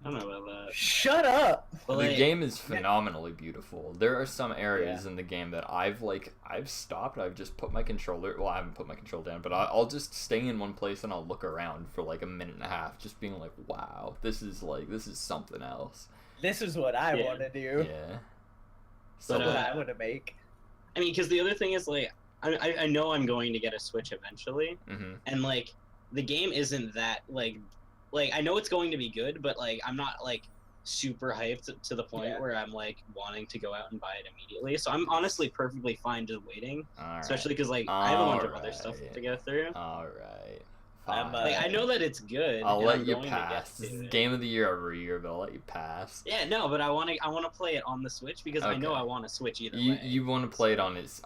I don't know about that. shut up. But, The like, game is phenomenally beautiful. There are some areas in the game that I've stopped. I've just put my controller. Well, I haven't put my controller down, but I'll just stay in one place and I'll look around for like a minute and a half, just being like, "Wow, this is something else." This is what I Yeah. want to do. Yeah. So But, what I want to make. I mean, because the other thing is like I know I'm going to get a Switch eventually, Mhm. and like the game isn't that like I know it's going to be good, but like I'm not like super hyped to the point Yeah. where I'm like wanting to go out and buy it immediately. So I'm honestly perfectly fine just waiting, All right. especially because like I have a bunch of other Alright. stuff to go through. All right. I'm, Like, I know that it's good. I'll and let I'm you going to pass. get This to is it. game of the year every year, but I'll let you pass. Yeah, no, but I want to play it on the Switch because I know Okay. I want to Switch either You way. you want to play it on its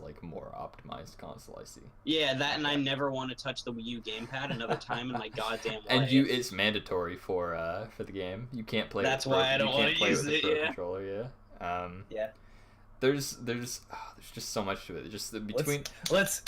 like more optimized console, I see. Yeah, that, and I Okay. never want to touch the Wii U gamepad another time in my goddamn life. And it's mandatory for the game. You can't play. That's with pro, why I don't you can't wanna play use with the it, Pro yeah. controller. Yeah. Yeah. There's just so much to it. Just between. Let's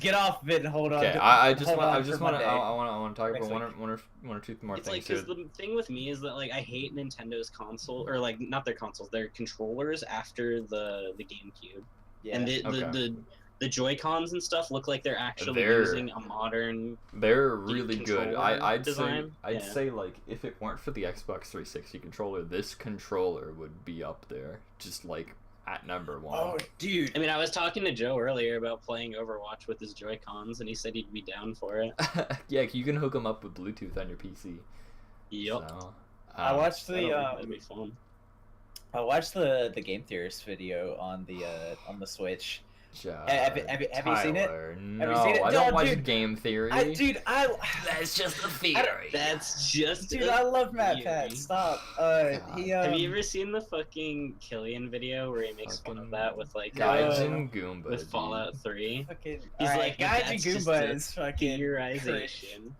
get off of it and hold on. Okay, I just hold want on to for Monday. I want to talk Next about one or two more It's things like, because the thing with me is that, like, I hate Nintendo's console, or, like, not their consoles, their controllers after the GameCube. Yeah. And the Joy-Cons and stuff look like they're actually They're- using a modern... They're really good. controller I'd design? I'd Yeah. say like if it weren't for the Xbox 360 controller, this controller would be up there, just like at number 1. Oh, dude. I mean, I was talking to Joe earlier about playing Overwatch with his Joy-Cons, and he said he'd be down for it. Yeah, you can hook them up with Bluetooth on your PC. Yup. So, I watched I don't the know, that'd be fun. I watched the Game Theorist video on the Switch. Have you seen it? No, seen it? I don't No, watch dude. game theory. That's just a That's just... dude. I love Matt theory. Pat. Stop. He Have you ever seen the fucking Killian video where he makes fun of that with, like, Gaijin Goomba? with Fallout 3? fucking? He's Alright, like, Gaijin that's just Goomba a is fucking cringe. Theorization.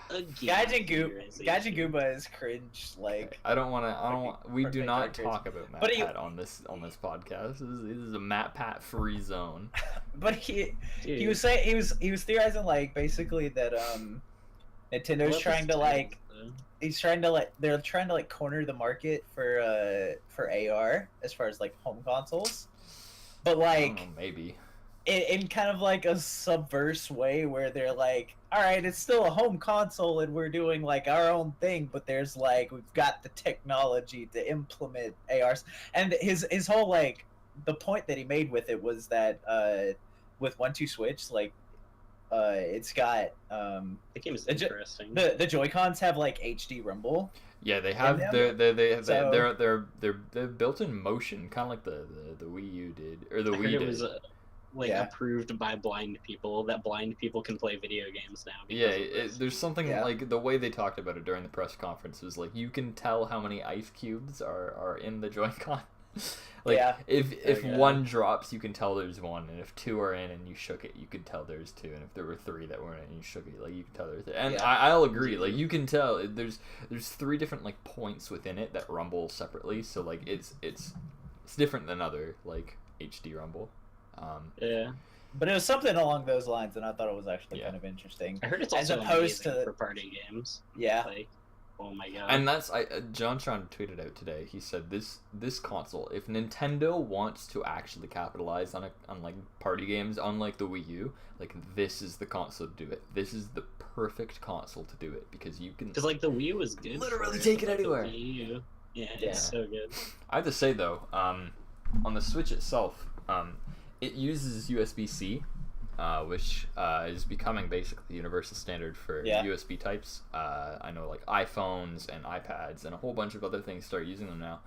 Gaijin Goomba is cringe. Like, I don't want to. We do perfect not characters. talk about Matt But he- Pat on this podcast. This is a Matt Pat free zone. but he Dude. was saying he was theorizing like basically that Nintendo's trying to like they're trying to like corner the market for AR as far as like home consoles, but I like don't know, maybe. in kind of like a subverse way where they're like, all right, it's still a home console and we're doing like our own thing, but there's like we've got the technology to implement ARs. And his whole like the point that he made with it was that with 1-2 Switch, like it's got The game is the Jo- interesting. the Joy-Cons have like HD rumble. Yeah, they have them? they're built in motion, kind of like the Wii U did, or the I heard Wii it did. was Yeah. approved by blind people, that blind people can play video games now. Yeah, because of this. there's something Yeah. like the way they talked about it during the press conference was like you can tell how many ice cubes are in the Joy-Con. Like Yeah. if Yeah. one drops, you can tell there's one, and if 2 are in and you shook it, you could tell there's 2, and if there were 3 that weren't in and you shook it, like you can tell there's 3. And Yeah. I'll agree, like you can tell there's 3 different like points within it that rumble separately, so like it's different than other like HD rumble. Yeah, But it was something along those lines, and I thought it was actually Yeah. kind of interesting. I heard it's As also opposed amazing to- for party games. Yeah. Like, oh my god. And that's John Tron tweeted out today. He said this console, if Nintendo wants to actually capitalize on like party games, unlike the Wii U, like this is the console to do it. This is the perfect console to do it because you can. Because like the Wii U was good. Literally for take it but the anywhere. Wii U, yeah, Yeah. it's so good. I have to say though, on the Switch itself, it uses USB-C, which is becoming basically the universal standard for Yeah. USB types. I know like iPhones and iPads and a whole bunch of other things start using them now.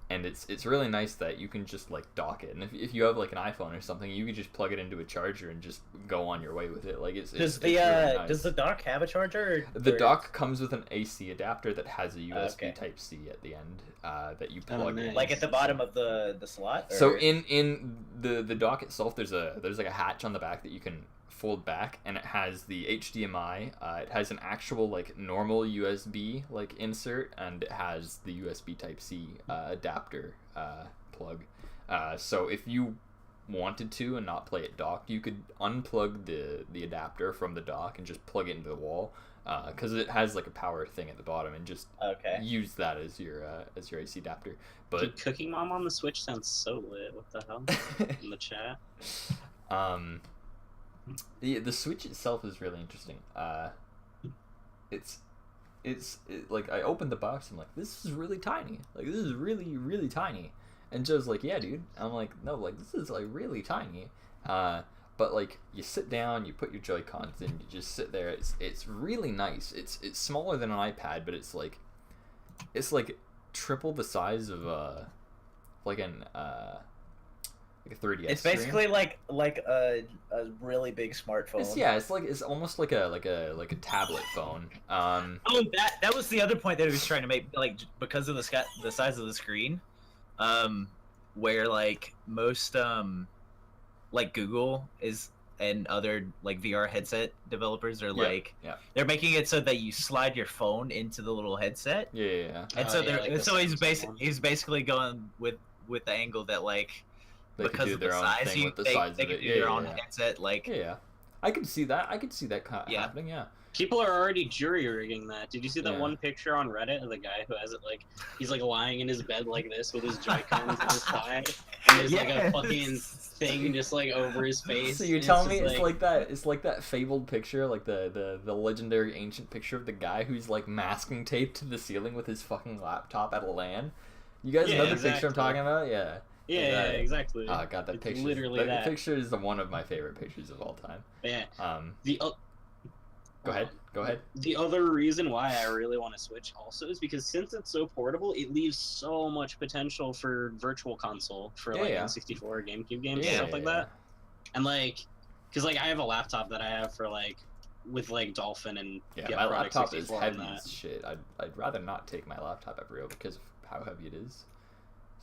And it's really nice that you can just like dock it, and if you have like an iPhone or something, you can just plug it into a charger and just go on your way with it. Like it's Does it's the really nice. does the dock have a charger? The or- dock comes with an AC adapter that has a USB Okay. Type C at the end that you plug in. nice. like at the bottom of the slot? So or- in the dock itself, there's like a hatch on the back that you can fold back, and it has the HDMI. It has an actual like normal USB like insert, and it has the USB Type C adapter plug. So if you wanted to and not play it docked, you could unplug the adapter from the dock and just plug it into the wall, because it has like a power thing at the bottom, and just okay. use that as your AC adapter. But Dude, Cooking Mom on the Switch sounds so lit. What the hell? In the chat. The Switch itself is really interesting. It's like I opened the box. I'm like, this is really tiny. Like this is really tiny. And Joe's like, yeah, dude. I'm like, no, like this is like really tiny. But like you sit down, you put your Joy-Cons in, you just sit there. It's really nice. It's smaller than an iPad, but it's like triple the size of like an like a 3DS. It's basically like a really big smartphone. It's almost like a tablet phone. Oh, that was the other point that he was trying to make, like, because of the size of the screen, where like most like Google is and other like VR headset developers are like they're making it so that you slide your phone into the little headset. Yeah. And so he's basically going with the angle that like They could because do of their the own size, thing with the size they of could it. do their own headset. Like I could see that. Happening. Yeah. People are already jury rigging that. Did you see that Yeah. one picture on Reddit of the guy who has it like he's like lying in his bed like this with his Joy-Cons in his side, and there's like a fucking thing just like over his face. So you're and telling me just, it's like that fabled picture, like the legendary ancient picture of the guy who's like masking tape to the ceiling with his fucking laptop at a LAN? You guys know the picture I'm talking about? Yeah. Yeah, exactly. Oh god, that picture. Literally that picture is one of my favorite pictures of all time. Yeah. Go ahead. The other reason why I really want to Switch also is because since it's so portable, it leaves so much potential for Virtual Console for like N64, GameCube games, and stuff like that. And like, because like I have a laptop that I have for like with like Dolphin and my laptop is heavy as shit. I'd rather not take my laptop everywhere because of how heavy it is.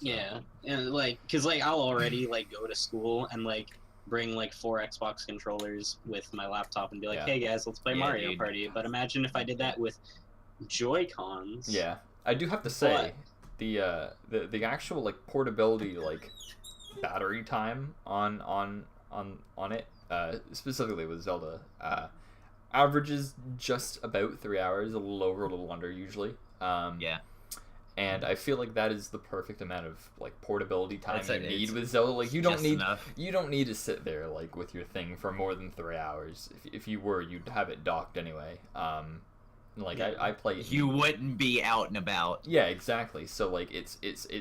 So. Yeah, and like, cause like I'll already like go to school and like bring like 4 Xbox controllers with my laptop and be like, hey guys, let's play Mario Party. But imagine if I did that with Joy-Cons. Yeah, I do have to say, the actual like portability, like battery time on it, specifically with Zelda, averages just about 3 hours, a little over, a little under usually. And I feel like that is the perfect amount of like portability time you need with Zelda. Like you don't need to sit there like with your thing for more than 3 hours. If you were, you'd have it docked anyway. I play. You wouldn't be out and about. Yeah, exactly. So like it's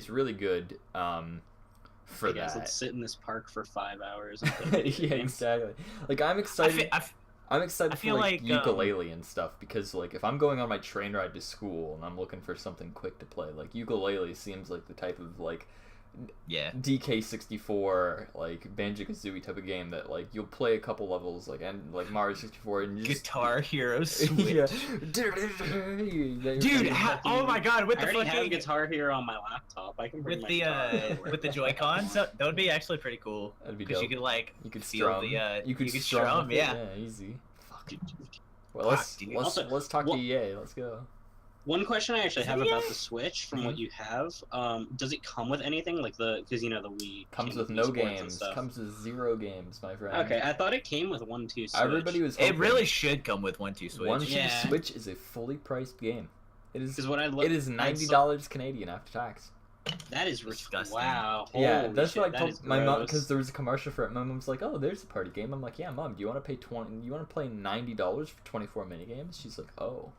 really good. For guys, that. Let's sit in this park for 5 hours. Yeah, exactly. Like I'm excited. I'm excited for like ukulele and stuff because like if I'm going on my train ride to school and I'm looking for something quick to play, like ukulele seems like the type of like DK64 like Banjo-Kazooie type of game that like you'll play a couple levels like and like Mario 64 and just Guitar Hero Switch. Dude, oh my god, with I the already fucking have Guitar Hero on my laptop. I can bring with my with the Joy-Cons, that would be actually pretty cool. That'd be because dope. you could feel strum. You could strum, yeah, easy. Fuck. Well, let's talk to EA. Let's go. One question I actually have about the Switch, from what you have, does it come with anything like because you know the Wii comes with no games, comes with 0 games, my friend. Okay, I thought it came with 1-2 Switch. Everybody was hoping. It really should come with 1-2 Switch. 1-2 Switch is a fully priced game. It is. It is $90 Canadian after tax. That is disgusting. Wow. Yeah, that's shit, what I told my mom because gross. there was a commercial for it. My mom's like, "Oh, there's a party game." I'm like, "Yeah, mom. Do you want to pay You want to play $90 for 24 minigames?" She's like, "Oh."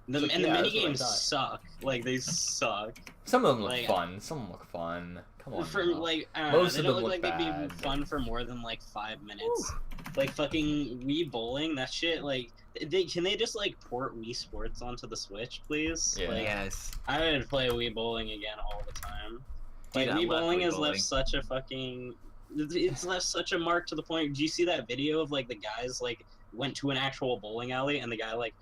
The like, minigames suck. Like they suck. Some of them look fun. Some of them look fun. Come on. For like, most they of don't them look like bad. they'd be fun for more than like 5 minutes. Like fucking Wii bowling, that shit. Like, can they just like port Wii Sports onto the Switch, please? Yeah. Like, Yes. I would play Wii bowling again all the time. Like Dude, Wii bowling Wii has bowling. left such a fucking. It's left such a mark to the point. Do you see that video of like the guys like went to an actual bowling alley and the guy like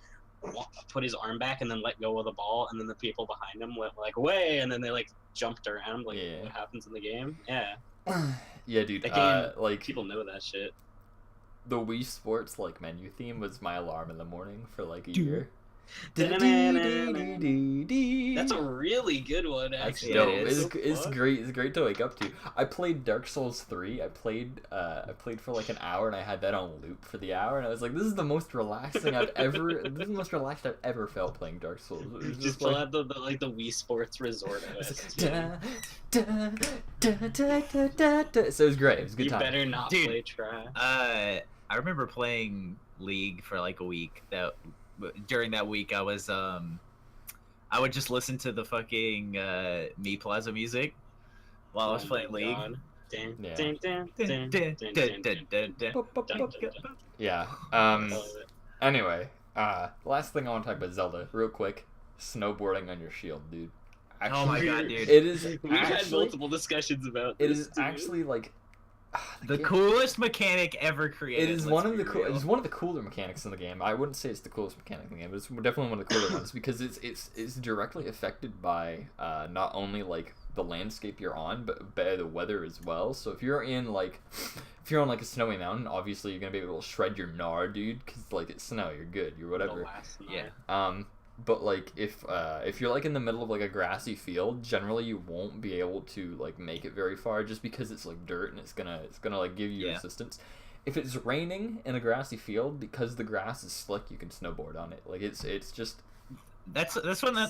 put his arm back and then let go of the ball and then the people behind him went like way and then they like jumped around like what happens in the game? Yeah. Yeah, dude. Like people know that shit. The Wii Sports like menu theme was my alarm in the morning for like a year. That's a really good one, actually. That's dope. It's great. It's great to wake up to. I played Dark Souls 3. I played for like an hour, and I had that on loop for the hour, and I was like, "This is the most relaxing I've ever. This is the most relaxed I've ever felt playing Dark Souls." It was just pull out the Wii Sports Resort. So it was great. It was a good time. You better not play trash. I remember playing League for like a week. During that week, I would just listen to the fucking Me Plaza music while I was playing League. Yeah. Anyway, last thing I want to talk about Zelda, real quick. Snowboarding on your shield, dude. Actually, oh my god, dude! It is. We've had multiple discussions about this. It is actually like The coolest mechanic ever created. It is one of the it's one of the cooler mechanics in the game. I wouldn't say it's the coolest mechanic in the game, but it's definitely one of the cooler ones because it's directly affected by not only like the landscape you're on, but by the weather as well. So if you're on like a snowy mountain, obviously you're gonna be able to shred your gnar, dude, because like it's snow, you're good, you're whatever. Yeah. But like if you're like in the middle of like a grassy field, generally you won't be able to like make it very far just because it's like dirt and it's gonna like give you resistance. If it's raining in a grassy field, because the grass is slick, you can snowboard on it. Like it's just that's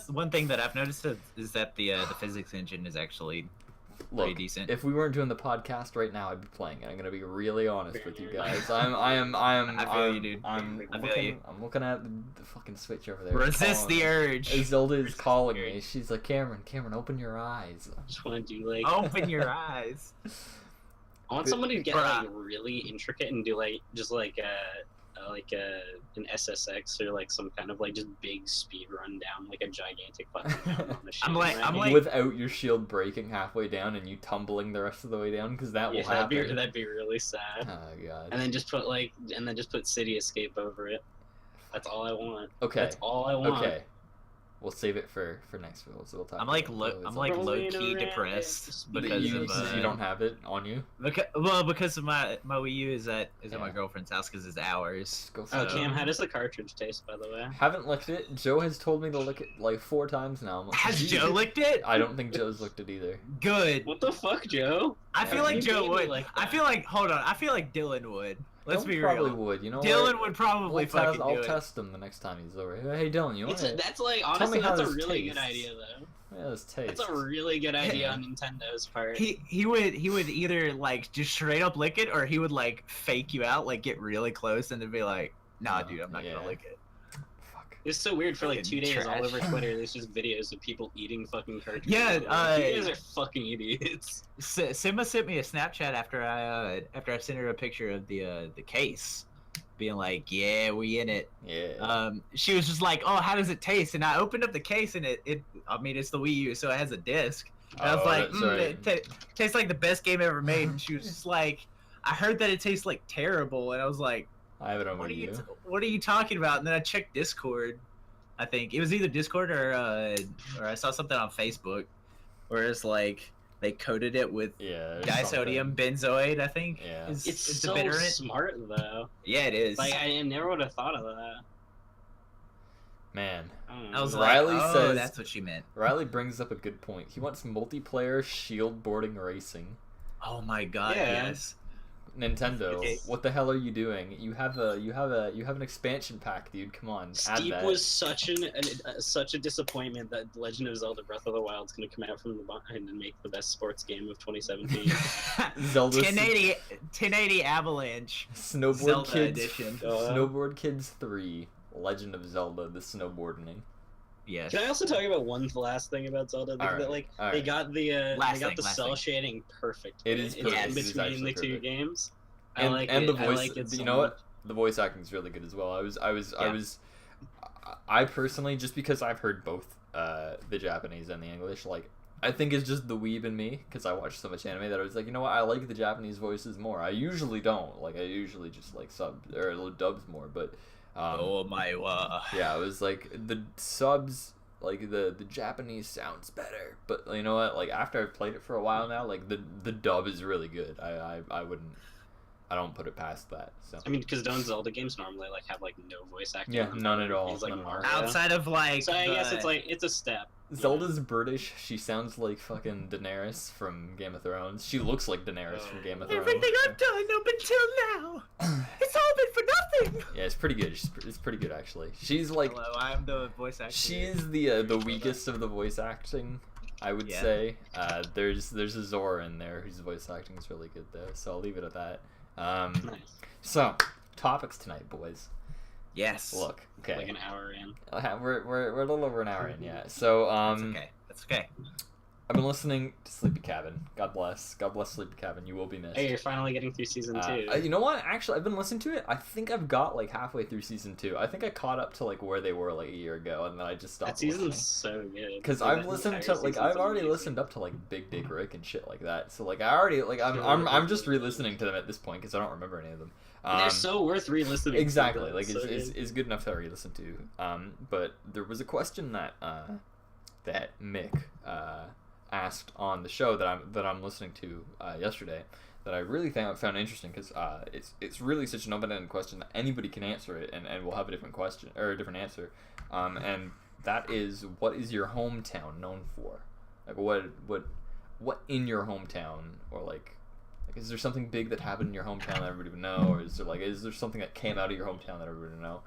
one thing that I've noticed is that the physics engine is actually pretty decent. If we weren't doing the podcast right now, I'd be playing it. I'm gonna be really honest with you guys. I'm I feel you, dude. I'm looking at the fucking Switch over there. Resist the urge. Zelda is calling me. She's like, Cameron, open your eyes. I just want to do like Open your eyes. I want somebody to get like really intricate and do like just like an SSX or like some kind of like just big speed run down like a gigantic fucking I'm like without your shield breaking halfway down and you tumbling the rest of the way down, because that will happen. That'd be really sad. Oh god. And then just put City Escape over it. That's all I want. Okay. That's all I want. Okay. We'll save it for next video. So we'll talk. I'm like low key depressed because you don't have it on you. Because of my Wii U is at my girlfriend's house because it's ours. Oh, Cam, how does the cartridge taste, by the way? Haven't licked it. Joe has told me to lick it like 4 times now. Like, has Joe licked it? I don't think Joe's licked it either. Good. What the fuck, Joe? I feel like Joe would. I feel like Dylan would. Let's be real. Probably would. You know Dylan what? would probably fucking do it. I'll test him the next time he's over. Hey Dylan, you want to? That's like honestly, that's a really good idea though. Yeah, this tastes. That's a really good idea on Nintendo's part. He would either like just straight up lick it, or he would like fake you out, like get really close, and then be like, "Nah, dude, I'm not gonna lick it." Fuck. It's so weird for like 2 days trash. all over Twitter. There's just videos of people eating fucking cartridges. Yeah, you guys are fucking idiots. Simba sent me a Snapchat after I sent her a picture of the case, being like, "Yeah, we in it." Yeah. She was just like, "Oh, how does it taste?" And I opened up the case, and I mean, it's the Wii U, so it has a disc. And I was like, it tastes like the best game ever made. And she was just like, "I heard that it tastes like terrible," and I was like, I have it on Wii U. What are you talking about? And then I checked Discord. I think it was either Discord or I saw something on Facebook where it's like they coated it with disodium benzoate. I think. Yeah. It's so smart though. Yeah, it is. Like I never would have thought of that. Man, I was Riley like, says that's what she meant. Riley brings up a good point. He wants multiplayer shield boarding racing. Oh my god, yes. Nintendo, what the hell are you doing? You have an expansion pack, dude. Come on, Steep was such a disappointment that Legend of Zelda: Breath of the Wild is going to come out from the behind and make the best sports game of 2017. Zelda 1080 Avalanche Snowboard Zelda Kids edition. Snowboard Kids 3 Legend of Zelda: The Snowboarding. Yes. Can I also talk about one last thing about Zelda? They got the cell shading perfect. It is perfect. In between the two games. I And like the it. voice, I like it so you know what? much. The voice acting is really good as well. I personally, just because I've heard both the Japanese and the English, like I think it's just the weeb in me because I watch so much anime that I was like, you know what? I like the Japanese voices more. I usually don't. Like I usually just like subs or dubs more, but. Oh my god. Yeah, it was like the subs, like the Japanese sounds better, but you know what? Like after I've played it for a while now, like the dub is really good. I don't put it past that. So I mean, because don't Zelda games normally like have like no voice acting? Yeah, none at all. Like Outside of like. So I guess it's a step. Zelda's British. She sounds like fucking Daenerys from Game of Thrones. She looks like Daenerys from Game of Thrones. Everything I've done up until now, it's all been for nothing. Yeah, it's pretty good. It's pretty good actually. She's like. Hello, I'm the voice actor. She is the weakest of the voice acting, I would say. There's a Zora in there whose voice acting is really good though. So I'll leave it at that. Nice. So topics tonight, boys. Yes. Look, okay. Like an hour in. We're a little over an hour in, yeah. So That's okay. I've been listening to Sleepy Cabin. God bless Sleepy Cabin. You will be missed. Hey, you're finally getting through season 2. You know what? Actually, I've been listening to it. I think I've got like halfway through season 2. I think I caught up to like where they were like a year ago, and then I just stopped. That season's so good. Because I've listened to like I've already listened up to like Big Dick Rick and shit like that. So like I already like I'm just re-listening to them at this point because I don't remember any of them. They're so worth re-listening. Exactly, to. like it's good enough to re-listen to. But there was a question that Mick asked on the show that I'm listening to yesterday that I really found interesting because it's really such an open-ended question that anybody can answer it and we'll have a different question or a different answer, and that is, what is your hometown known for? Like what in your hometown, or like is there something big that happened in your hometown that everybody would know, or is there something that came out of your hometown that everybody would know?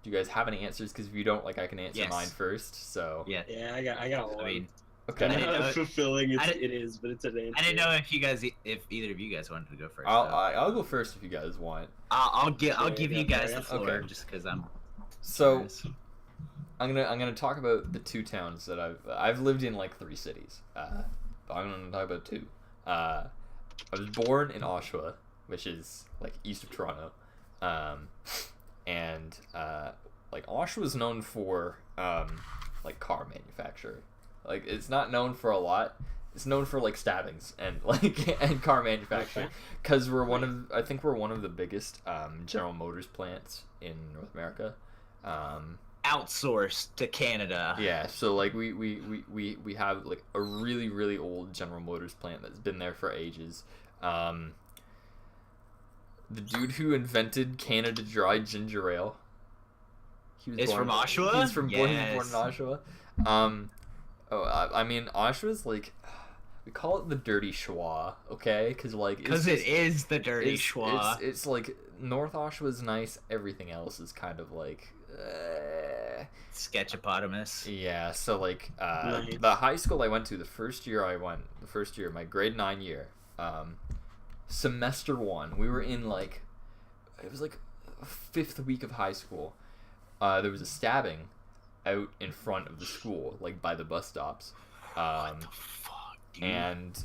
Do you guys have any answers? Because if you don't, like, I can answer mine first. So yeah, I got one. okay. I don't know how fulfilling it is, but it's an answer. I didn't know if either of you guys wanted to go first. I'll go first if you guys want. I'll give you guys the floor, okay. Just because I'm. So curious. I'm gonna talk about the 2 towns that I've lived in, like 3 cities. I'm gonna talk about 2. I was born in Oshawa, which is like east of Toronto. And like Oshawa is known for like car manufacturing. Like it's not known for a lot. It's known for like stabbings and like and car manufacturing, because I think we're one of the biggest General Motors plants in North America. Outsourced to Canada. Yeah, so like we have like a really, really old General Motors plant that's been there for ages. The dude who invented Canada Dry Ginger Ale. He's from Oshawa? He's born in Oshawa. I mean, Oshawa's like, we call it the dirty schwa, okay? Because it is the dirty schwa. It's like North Oshawa's nice. Everything else is kind of like sketchopotamus. Yeah. So like Nice. the high school I went to, the first year, my grade 9 year, semester 1, we were in like, it was like 5th week of high school. There was a stabbing out in front of the school, like by the bus stops. What the fuck, dude? And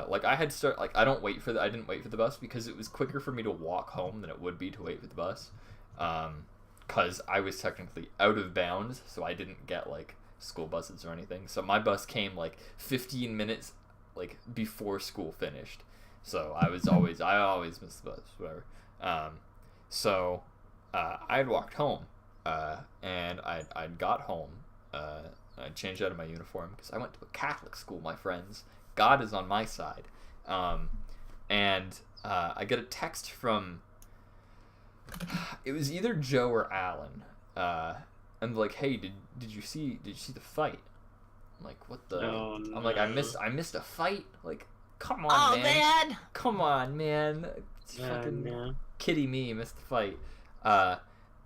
like I didn't wait for the bus because it was quicker for me to walk home than it would be to wait for the bus. Because I was technically out of bounds, so I didn't get like school buses or anything. So my bus came like 15 minutes like before school finished. So I always missed the bus, whatever. So I had walked home, and I'd got home. I changed out of my uniform because I went to a Catholic school, my friends. God is on my side. And I get a text from, it was either Joe or Alan, and like, hey, did you see the fight? I'm like, what the? Oh, no. I'm like, I missed a fight. Like, come on, man. Come on, man. Fucking kitty me missed the fight.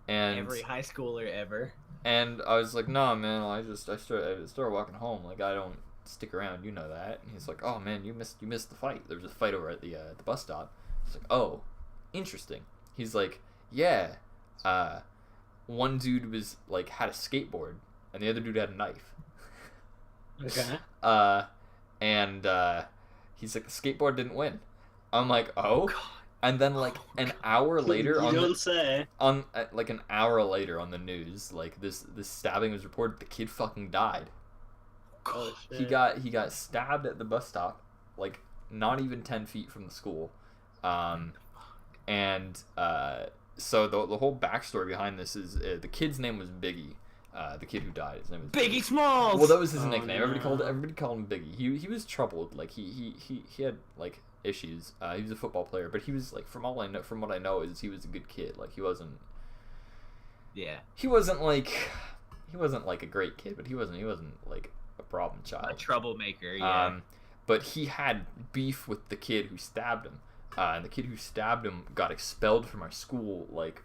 And every high schooler ever. And I was like, nah, man. I started walking home. Like, I don't stick around. You know that. And he's like, oh man, you missed the fight. There was a fight over at the bus stop. I was like, oh, interesting. He's like, yeah. One dude was like had a skateboard, and the other dude had a knife. Okay. And he's like, the skateboard didn't win. I'm like, oh. And then like an hour later like an hour later on the news, like this stabbing was reported. The kid fucking died. Oh, shit. He got stabbed at the bus stop, like not even 10 feet from the school. And so the whole backstory behind this is the kid's name was Biggie. The kid who died, his name was Biggie Smalls. Well, that was his nickname. No. Everybody called him Biggie. He was troubled. Like he had like issues. He was a football player, but he was like, from what I know is he was a good kid. Like he wasn't like a great kid, but he wasn't like a problem child. A troublemaker, yeah. But he had beef with the kid who stabbed him. And the kid who stabbed him got expelled from our school like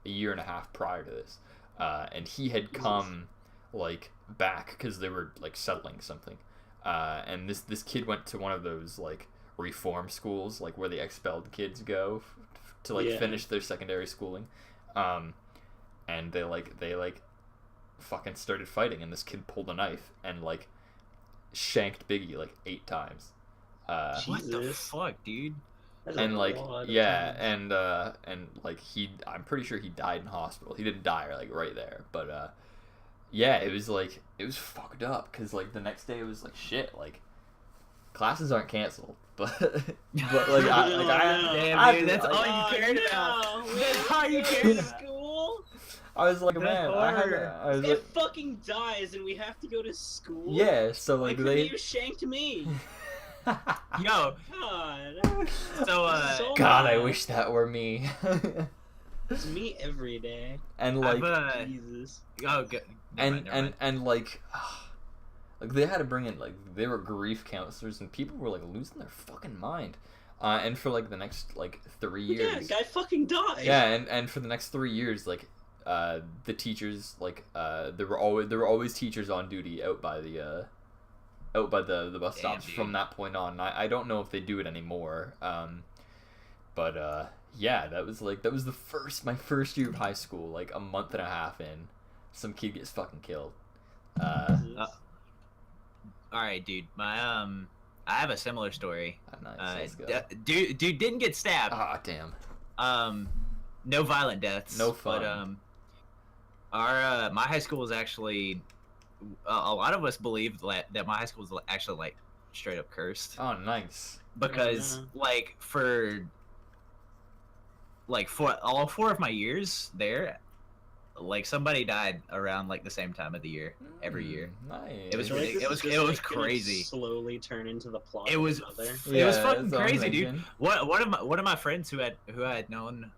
a year and a half prior to this. And he had come like back because they were like settling something. And this kid went to one of those like reform schools, like where the expelled kids go to like finish their secondary schooling. And they fucking started fighting, and this kid pulled a knife and like shanked Biggie like 8 times. What the Jesus. fuck, dude? That's And a like lot of yeah, times. and like I'm pretty sure he died in hospital. He didn't die like right there, but yeah, it was fucked up because like the next day it was like shit, like classes aren't canceled, but like Damn, dude, that's all you cared about. That's all you cared about. School? I was like, That's man, horror. I was It like, fucking dies and we have to go to school? yeah, so Why like couldn't they you shanked me? Yo, God. so God, I mad. wish that were me. It's me every day. And like Jesus. oh, good. and like they had to bring in like they were grief counselors and people were like losing their fucking mind. And for like the next like 3 Yeah, years. guy fucking died. Yeah, and for the next 3 years, like the teachers like there were always teachers on duty out by the bus stops dude. from that point on. I don't know if they do it anymore. But yeah, that was my first year of high school. Like a month and a half in, some kid gets fucking killed. Jesus. all right, dude. My I have a similar story. Nice, let's go. Dude didn't get stabbed. Ah, damn. No violent deaths. No fun. But our my high school was actually a lot of us believed that my high school was actually like straight up cursed Oh, nice. because like for all 4 of my years there, like somebody died around like the same time of the year every year. Nice. It was I feel like ridiculous. this is It just, was like, gonna crazy. Slowly turn into the plot. It was of another. it was fucking that's what I'm crazy, dude. thinking. One of my friends who I had known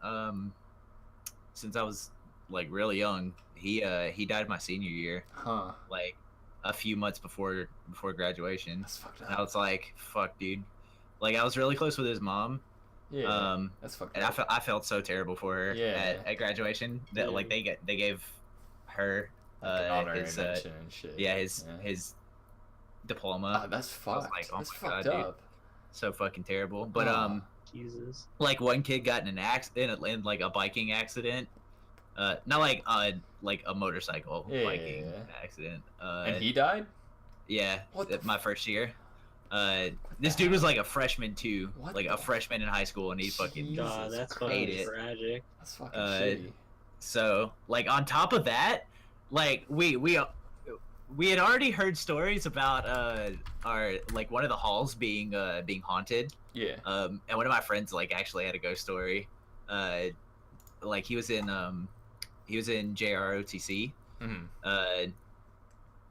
since I was like really young, he died my senior year, Huh. like a few months before graduation. That's fucked And I up. was like, fuck, dude. Like I was really close with his mom. Yeah. That's fucked And up. I felt so terrible for her Yeah. at graduation that like they gave her Like an honorary his mention and shit. his diploma. Ah, that's I was fucked. like, oh That's my God, fucked dude. up. So fucking terrible. But Ah. Jesus. like one kid got in an accident, in like a biking accident. Not like a motorcycle Yeah, biking yeah. accident. And he died? yeah, What the my first year. This dude was like a freshman too, What like the a freshman in high school, and he fucking Jesus God, that's Christ. hate fucking it. tragic. That's fucking Uh, shitty. So like on top of that, like we had already heard stories about our like one of the halls being haunted. Yeah. And one of my friends like actually had a ghost story. Like he was in JROTC. Mm-hmm.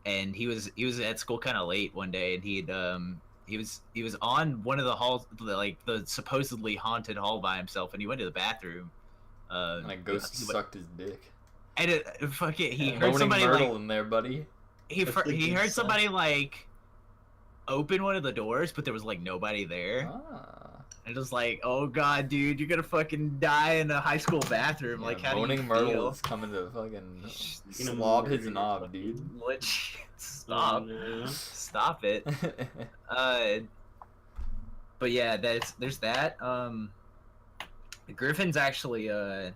And he was at school kind of late one day, and he was on one of the halls, like the supposedly haunted hall by himself, and he went to the bathroom. And a ghost sucked his dick. And he heard Moaning somebody Myrtle like in there, buddy. he That's the he good heard stuff. somebody like open one of the doors, but there was like nobody there. Ah. And it was like, oh god, dude, you're gonna fucking die in a high school bathroom. Yeah, Like, how do you Moaning Myrtle feel? is coming to fucking You know, slob his murder knob, dude. What? Stop! No. Stop it. But yeah, there's that. Griffin's actually and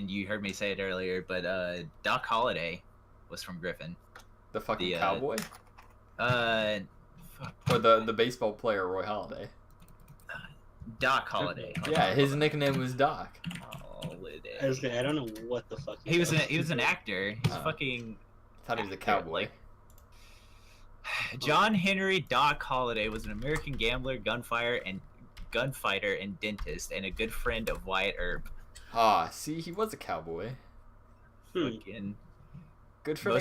you heard me say it earlier, but Doc Holliday was from Griffin. The fucking The, cowboy? Fuck, Or the baseball player Roy Halladay? Doc Holliday. Yeah, his nickname was Doc. Holiday. I don't know what the fuck. He was an actor. He's Oh. fucking Thought he was a actor, cowboy. like- John Henry Doc Holliday was an American gambler, gunfighter, and dentist, and a good friend of Wyatt Earp. Ah, see, he was a cowboy. Fucking Good friend,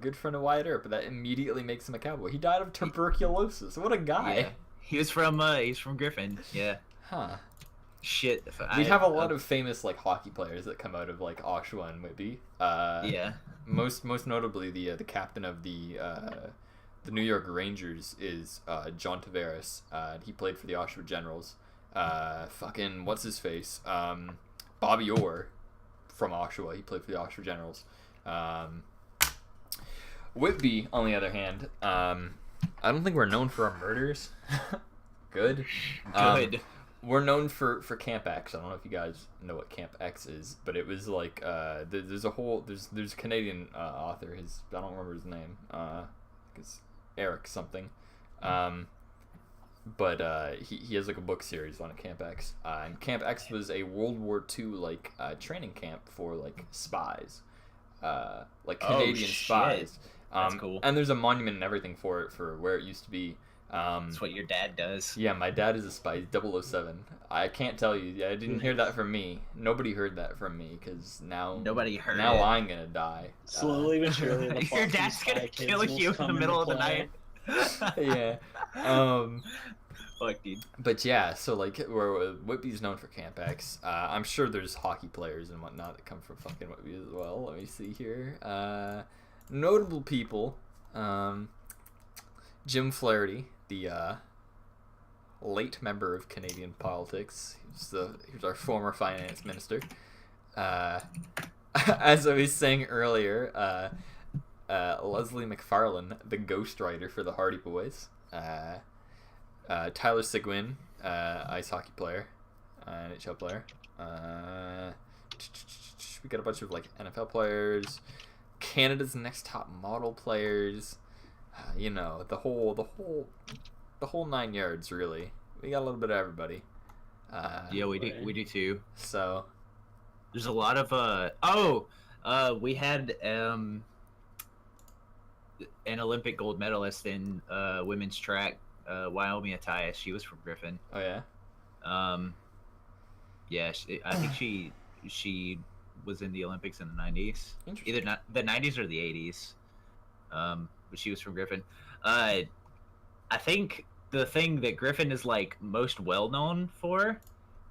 good friend of Wyatt Earp, but that immediately makes him a cowboy. He died of tuberculosis. What a guy. yeah. He's from Griffin. Yeah. Huh. Shit. We have a lot of famous like hockey players that come out of like Oshawa and Whitby. Yeah. Most notably the captain of the New York Rangers is John Tavares. He played for the Oshawa Generals. Fucking what's his face? Bobby Orr from Oshawa. He played for the Oshawa Generals. Whitby, on the other hand, I don't think we're known for our murders. Good. Good. We're known for Camp X. I don't know if you guys know what Camp X is, but it was like there's a Canadian author. I don't remember his name. 'cause Eric something. But he has like a book series on Camp X. And Camp X was a World War II like training camp for like spies, like Canadian spies. That's cool. And there's a monument and everything for it, for where it used to be. That's what your dad does. Yeah, my dad is a spy. He's 007. I can't tell you. I didn't hear that from me. Nobody heard that from me, because now Nobody heard now it. I'm gonna die. Slowly but surely, the Your Foxy dad's Spy gonna Kids kill will you in come the into middle of the play. night. Yeah. Fuck, dude. But yeah, so like where Whitby's known for Camp X. I'm sure there's hockey players and whatnot that come from fucking Whitby as well. Let me see here. Notable people. Jim Flaherty, the late member of Canadian politics. He was our former finance minister. As I was saying earlier, Leslie McFarlane, the ghostwriter for the Hardy Boys. Tyler Seguin, ice hockey player, NHL player. We got a bunch of like NFL players, Canada's Next Top Model players. You know, the whole 9 yards, really. We got a little bit of everybody. Yeah, we do too. So There's a lot of we had an Olympic gold medalist in women's track, Wyoming Attias. She was from Griffin. oh yeah. Yeah, I think she was in the Olympics in the 90s. Interesting. Either not the 90s or the 80s. But she was from Griffin. I think the thing that Griffin is like most well known for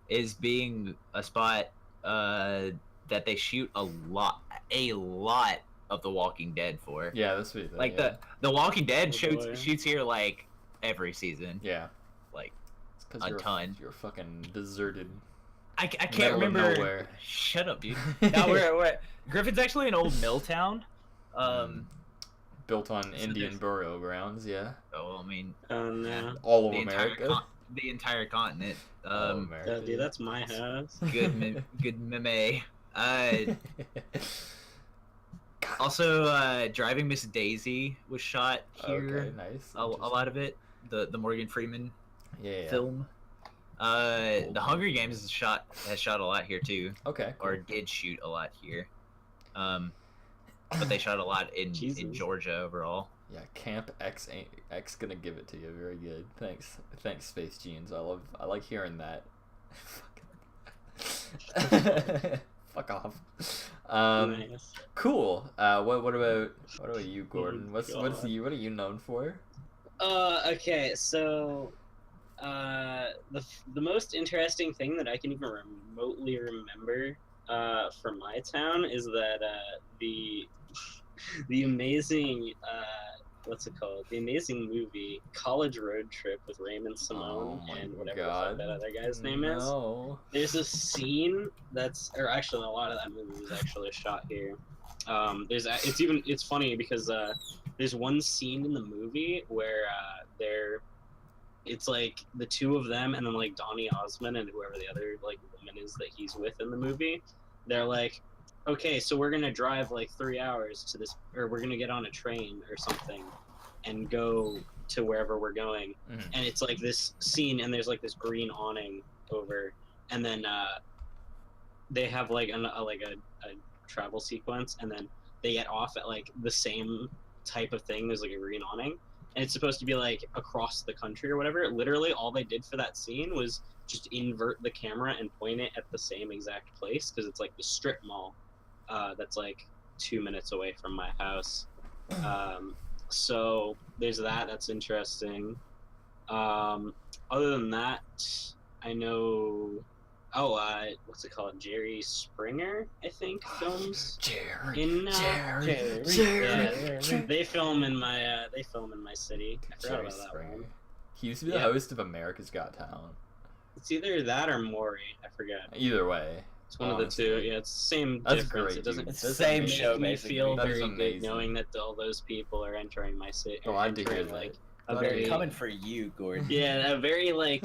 is being a spot that they shoot a lot of The Walking Dead for. Yeah, that's sweet. Like yeah. the Walking Dead Oh, boy. shoots here like every season. Yeah. Like It's 'cause a you're ton. You're fucking deserted. I can't Middle of remember. nowhere. Shut up, dude. No, we're Griffin's actually an old mill town. Built on So Indian there's- burial grounds, yeah. Oh, I mean, Oh no. All of the America. the entire continent. All of America. Dude, that's my house. Good meme. Also, Driving Miss Daisy was shot here. Okay, nice. A lot of it. The Morgan Freeman Yeah. film. The Hunger Games has shot a lot here too, Okay. Cool. or did shoot a lot here. But they shot a lot in Jesus. Georgia overall. Yeah, Camp X ain't X gonna give it to you. Very good. Thanks, Space Jeans. I like hearing that. Fuck off. Nice. Cool. What about you, Gordon? What are you known for? Okay, so the most interesting thing that I can even remotely remember from my town is that the amazing what's it called? The amazing movie College Road Trip with Raymond Simone Oh my and whatever the God. fuck that other guy's name is. No. There's a scene or actually a lot of that movie was actually shot here. It's funny because there's one scene in the movie where it's like the two of them and then like Donny Osmond and whoever the other like woman is that he's with in the movie. They're like, okay, so we're gonna drive like 3 hours to this, or we're gonna get on a train or something and go to wherever we're going. Mhm. And it's like this scene and there's like this green awning over, and then they have like a travel sequence, and then they get off at like the same type of thing. There's like a green awning, and it's supposed to be like across the country or whatever. Literally all they did for that scene was just invert the camera and point it at the same exact place, because it's like the strip mall that's like 2 minutes away from my house. So there's that's interesting. Other than that, I know what's it called? Jerry Springer, I think, films Jerry. in Jerry. they film in my city. I forgot Jerry about that Springer. one. He used to be the Yeah. host of America's Got Talent. It's either that or Maury. I forget. Either way. It's one of the two. Yeah, it's the same That's difference. great, It doesn't. dude. It's the That's same amazing. show, Make me basically. feel That is very amazing. good knowing that all those people are entering my city. Oh, I did hear entering, that. like a Glad I very did. Coming for you, Gordon. yeah, a very like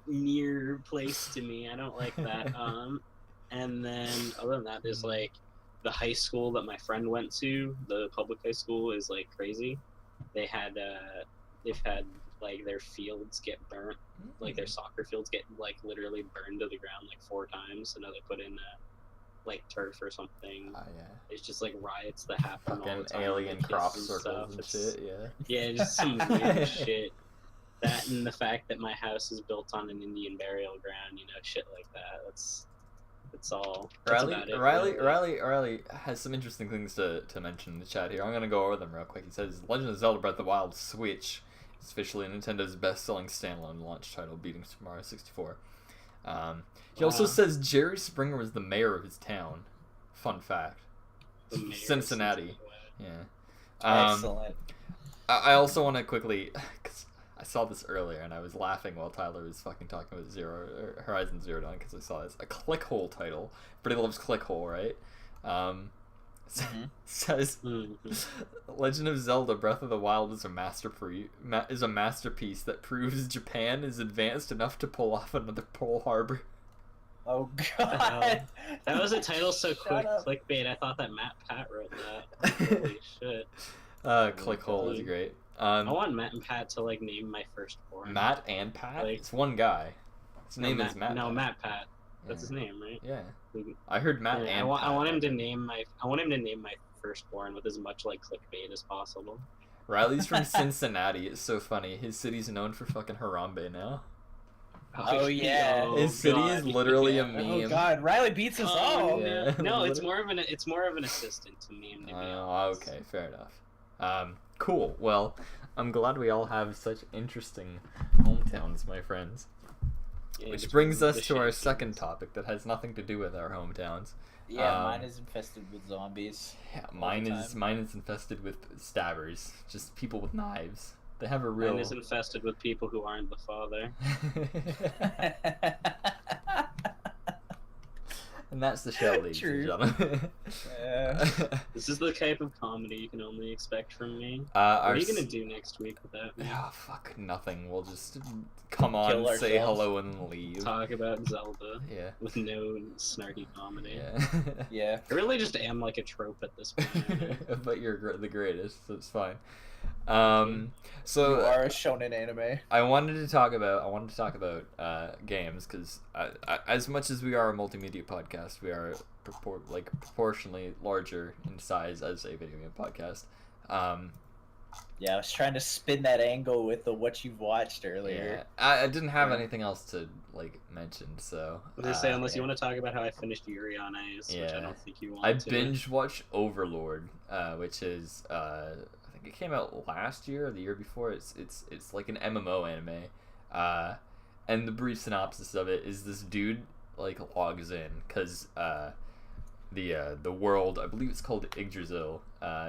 near place to me. I don't like that. And then other than that, there's like the high school that my friend went to. The public high school is like crazy. they've had like their fields get burnt, like their soccer fields get like literally burned to the ground like 4 times, so now they put in like turf or something. Oh yeah. It's just like riots that happen all Fucking the time. alien like, crop kids circles and stuff. shit. Yeah. Yeah, just some weird shit. That and the fact that my house is built on an Indian burial ground, shit like that. That's all. That's about it, really. Riley has some interesting things to mention in the chat here. I'm gonna go over them real quick. He says, Legend of Zelda Breath of the Wild Switch is officially Nintendo's best-selling standalone launch title, beating Super Mario 64. He also says Jerry Springer was the mayor of his town. Fun fact. Cincinnati. Yeah. Excellent. I also want to quickly, because I saw this earlier and I was laughing while Tyler was fucking talking about Horizon Zero Dawn, because I saw this. A Clickhole title. Everybody loves Clickhole, right? Says Legend of Zelda Breath of the Wild is a masterpiece that proves Japan is advanced enough to pull off another Pearl Harbor. Oh god. That was a title so quick up. clickbait. I thought that Matt Pat wrote that. Holy shit. Clickhole is great. I want Matt and Pat to like name my firstborn. Matt and Pat? Like, it's one guy. His name is Matt. No, Pat. Matt Pat. That's Yeah. his name, right? Yeah. I heard Matt Yeah, and I Pat. want him to name my firstborn with as much like clickbait as possible. Riley's from Cincinnati. It's so funny. His city's known for fucking Harambe now. Oh, yeah. Oh, His city God. is literally a Yeah. meme. Oh god, Riley beats us all. Yeah. No, it's more of an assistant to meme. To be honest. Okay, fair enough. Cool. Well, I'm glad we all have such interesting hometowns, my friends. Yeah, Which just brings us the to our shit second scenes. topic that has nothing to do with our hometowns. Yeah, mine is infested with zombies. Yeah, all mine the is time. infested with stabbers, just people with knives. They have a real. Mine is infested with people who aren't the father. And that's the show, ladies and True. gentlemen. This is the type of comedy you can only expect from me. What Our are you gonna do next week with that? Oh, fuck nothing. We'll just come on, Kill say ourselves. hello, and leave. Talk about Zelda Yeah. with no snarky comedy. Yeah. Yeah. I really just am like a trope at this point. But you're the greatest, so it's fine. You So are a shonen anime. I wanted to talk about games, because as much as we are a multimedia podcast, we are proportionally larger in size as a video game podcast. Yeah, I was trying to spin that angle with the what you've watched earlier. I didn't have anything else to mention, so I was gonna say, unless you want to talk about how I finished Yuri on Ice, which I Yeah. don't think you want I to. binge watched Overlord, which is I think it came out last year or the year before. It's like an MMO anime, and the brief synopsis of it is this dude like logs in because the world, I believe it's called Yggdrasil,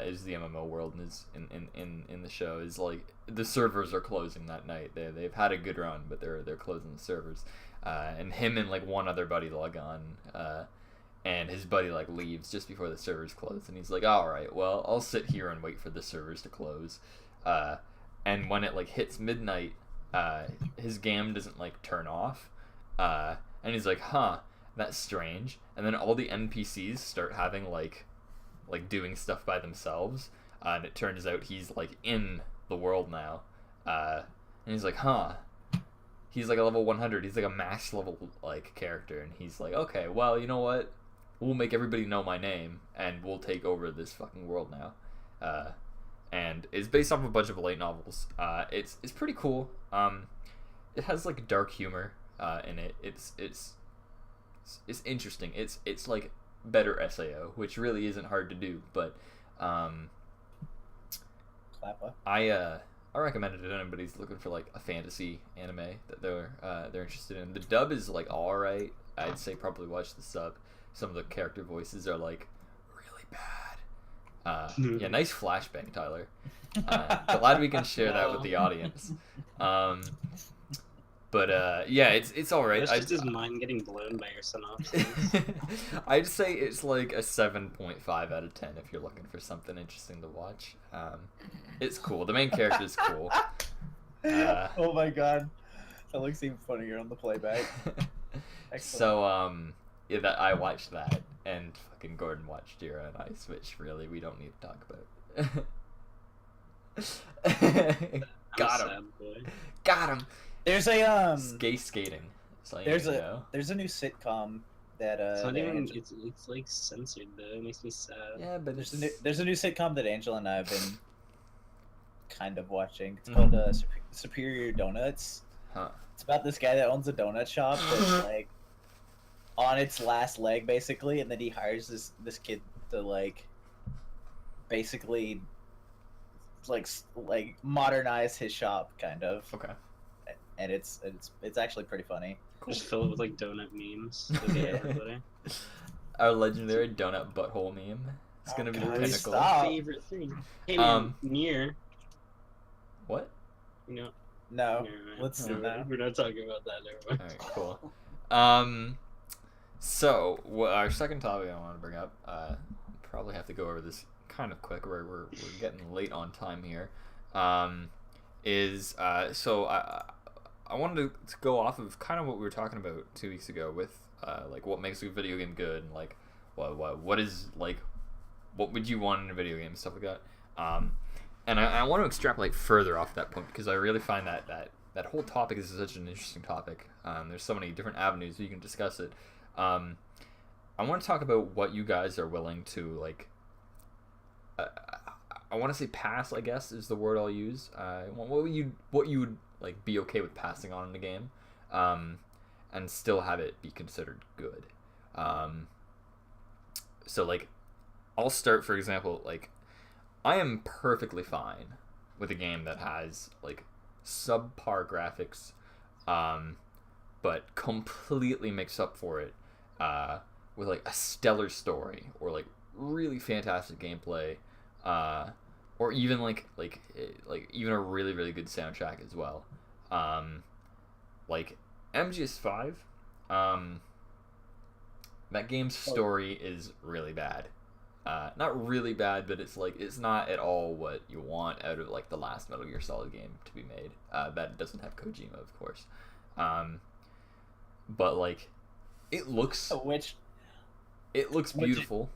is the MMO world, and is in the show is like the servers are closing that night. They've had a good run, but they're closing the servers, and him and like one other buddy log on. And his buddy like leaves just before the servers close, and he's like, "All right, well, I'll sit here and wait for the servers to close." And when it like hits midnight, his game doesn't like turn off, and he's like, "Huh, that's strange." And then all the NPCs start having like doing stuff by themselves, and it turns out he's like in the world now, and he's like, "Huh." He's like a level 100. He's like a max level like character, and he's like, "Okay, well, you know what? We'll make everybody know my name, and we'll take over this fucking world now." And it's based off a bunch of light novels. It's pretty cool. It has like dark humor in it. It's interesting. It's like better SAO, which really isn't hard to do. But I recommend it to anybody who's looking for like a fantasy anime that they're interested in. The dub is like all right. I'd say probably watch the sub. Some of the character voices are like really bad. Yeah, nice flashbang, Tyler. Glad we can share that with the audience. But yeah, it's all right. That's just his mind getting blown by your synopsis. I'd say it's like a 7.5 out of 10 if you're looking for something interesting to watch. It's cool. The main character is cool. Oh my god, that looks even funnier on the playback. So yeah, that I watched that, and fucking Gordon watched Jira and Ice, which really we don't need to talk about. Got I'm a him. sad boy. Got him. There's a Skating. It's like, there's you a know. there's a new sitcom that It's not that even. Angela, It's like censored though. It makes me sad. Yeah, but there's a new sitcom that Angela and I have been kind of watching. It's Mhm. called Superior Donuts. Huh. It's about this guy that owns a donut shop that's like on its last leg basically, and then he hires this kid to like basically like modernize his shop kind of, Okay. and it's actually pretty funny. Cool. Just fill it with like donut memes. For Yeah. everybody. Our legendary donut butthole meme. It's gonna be the God, pinnacle. stop. Favorite thing. Hey man, Nier. What? You know. No, never mind. let's Never mind. We're not talking about that. Never mind. Alright, cool. So our second topic I want to bring up, probably have to go over this kind of quick. We're getting late on time here. So I wanted to go off of kind of what we were talking about 2 weeks ago with like what makes a video game good and like what is like what would you want in a video game and stuff like that. And I want to extrapolate further off that point because I really find that whole topic is such an interesting topic. There's so many different avenues you can discuss it. I want to talk about what you guys are willing to like. I want to say pass, I guess, is the word I'll use. What you would like be okay with passing on in the game, and still have it be considered good. So like, I'll start, for example, like I am perfectly fine with a game that has like subpar graphics, but completely makes up for it with like a stellar story or like really fantastic gameplay, or even like even a really really good soundtrack as well. Like MGS5, that game's story is really bad. Not really bad, but it's like it's not at all what you want out of like the last Metal Gear Solid game to be made. That doesn't have Kojima, of course. But like, it looks beautiful.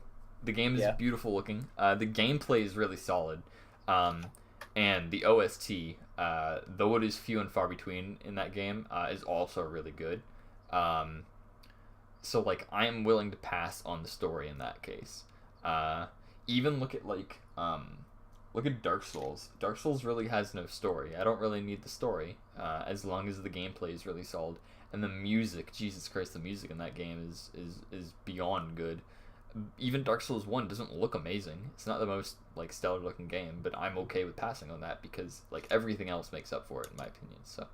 The game is beautiful looking. The gameplay is really solid, and the OST, though it is few and far between in that game, is also really good. So like, I am willing to pass on the story in that case. Even look at like look at Dark Souls. Dark Souls really has no story. I don't really need the story as long as the gameplay is really solid and the music. Jesus Christ, the music in that game is beyond good. Even Dark Souls 1 doesn't look amazing. It's not the most like stellar looking game, but I'm okay with passing on that because like everything else makes up for it in my opinion. So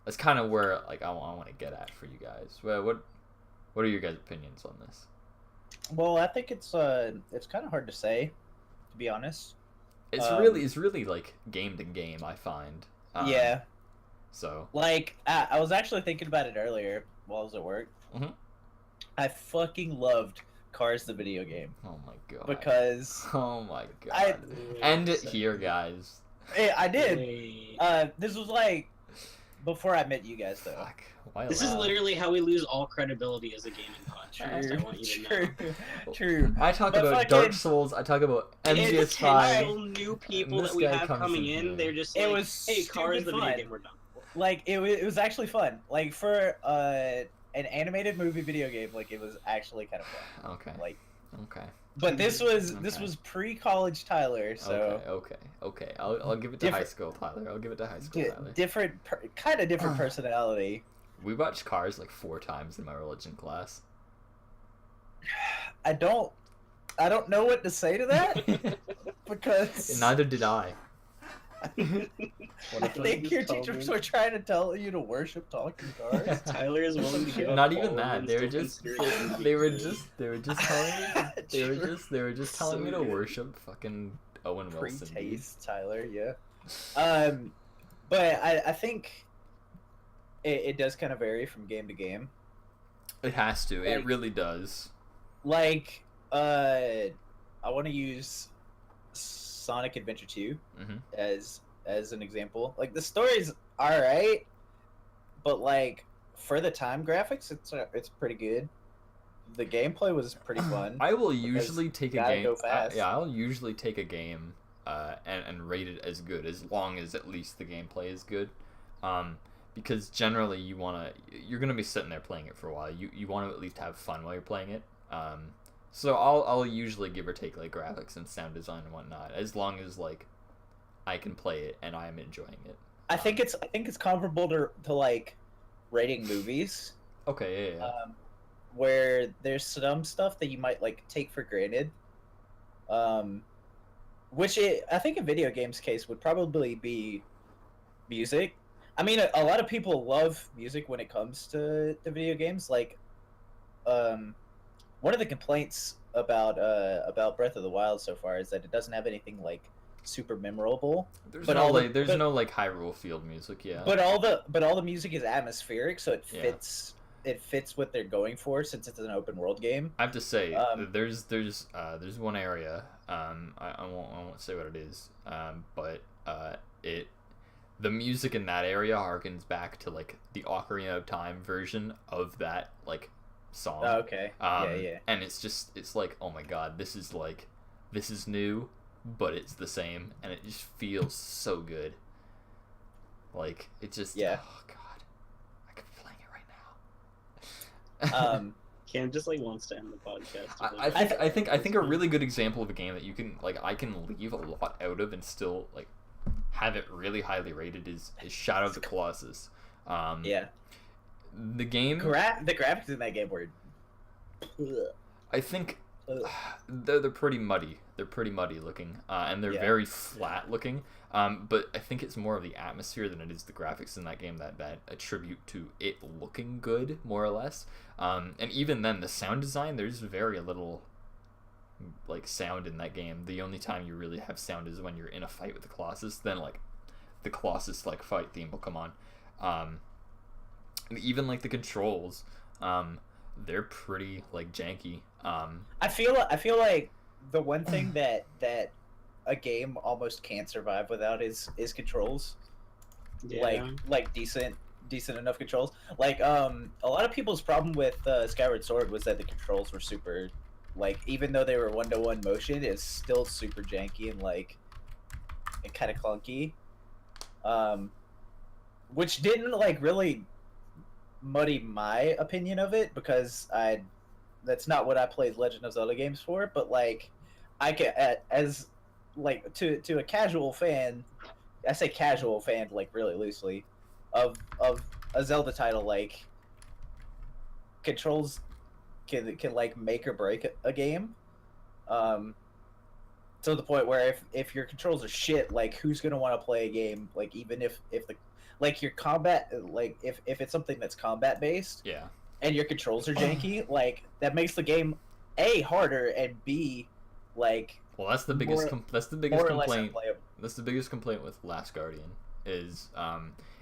that's kind of where like I want to get at for you guys. Well, what are your guys' opinions on this? Well, I think it's kind of hard to say, to be honest. It's really like game to game, I find. Yeah. So like I was actually thinking about it earlier while I was at work. Mhm. I fucking loved Cars the video game oh my god. because Oh my god. End it here, guys. I did. Wait. This was like before I met you guys, though. Fuck. Why This is laugh? literally how we lose all credibility as a gaming podcast. I want you to know. True. I talk But about fucking- Dark Souls. I talk about And the MGS5. potential new people this that we guy have comes coming in in, here. they're just It like, was hey, Cars the stupid video fun. game, we're done. Like it was actually fun. Like for an animated movie video game, like it was actually kind of fun. Okay. Like, Okay. but this was Okay. pre-college Tyler, so Okay. I'll give it to high school Tyler. I'll give it to high school Tyler. kind of different personality. We watched Cars like 4 times in my religion class. I don't know what to say to that because Neither did I. I think your teachers were trying to tell you to worship talking cars. Tyler is willing to give up Not even all that. and They were still just consider they were it just telling me they were just telling me to worship fucking Owen Wilson. Pre-taste, Tyler, yeah. But I think it does kind of vary from game to game. It has to. It Like- really does. Like, I want to use Sonic Adventure 2 Mhm. as an example. Like the story's all right, but like for the time graphics, it's pretty good. The gameplay was pretty fun. I will usually take a gotta game. go fast. I'll usually take a game and rated as good, as long as at least the gameplay is good. Because generally you're gonna be sitting there playing it for a while. You want to at least have fun while you're playing it. So I'll usually give or take like graphics and sound design and whatnot, as long as like I can play it and I'm enjoying it. I think it's comparable to like rating movies. Okay, yeah. Where there's some stuff that you might like take for granted. I think in video games case would probably be music. I mean, a lot of people love music when it comes to video games. Like, one of the complaints about Breath of the Wild so far is that it doesn't have anything like super memorable. There's no Hyrule Field music, yeah. But all the music is atmospheric, so it fits. Yeah. It fits what they're going for since it's an open world game. I have to say, there's one area. I won't say what it is. But the music in that area harkens back to like the Ocarina of Time version of that like song. Oh, okay. Yeah. And it's like, oh my god, this is new, but it's the same, and it just feels so good. Like it just oh god, I could be playing it right now. Cam just like wants to end the podcast. I think a really good example of a game that you can like I can leave a lot out of and still like have it really highly rated is Shadow of the Colossus. Yeah. The game. The graphics in that game were. I think they're pretty muddy. They're pretty muddy looking, and they're very flat looking. But I think it's more of the atmosphere than it is the graphics in that game that attribute to it looking good, more or less. And even then, the sound design, there's very little like sound in that game. The only time you really have sound is when you're in a fight with the Colossus. Then like the Colossus like fight theme will come on. And even like the controls, they're pretty like janky. I feel like the one thing that a game almost can't survive without is controls. Yeah. Like decent enough controls. Like a lot of people's problem with Skyward Sword was that the controls were super, like, even though they were 1-to-1 motion, it's still super janky and like and kind of clunky. Which didn't like really muddy my opinion of it, because that's not what I played Legend of Zelda games for. But like I can, as like to a casual fan, I say casual fan like really loosely, of a Zelda title, like controls can like make or break a game. To the point where if your controls are shit, like who's gonna want to play a game, like even if the like your combat, like if it's something that's combat based, yeah, and your controls are janky, like that makes the game A, harder, and B, like, well, that's the biggest complaint. That's the biggest complaint with Last Guardian is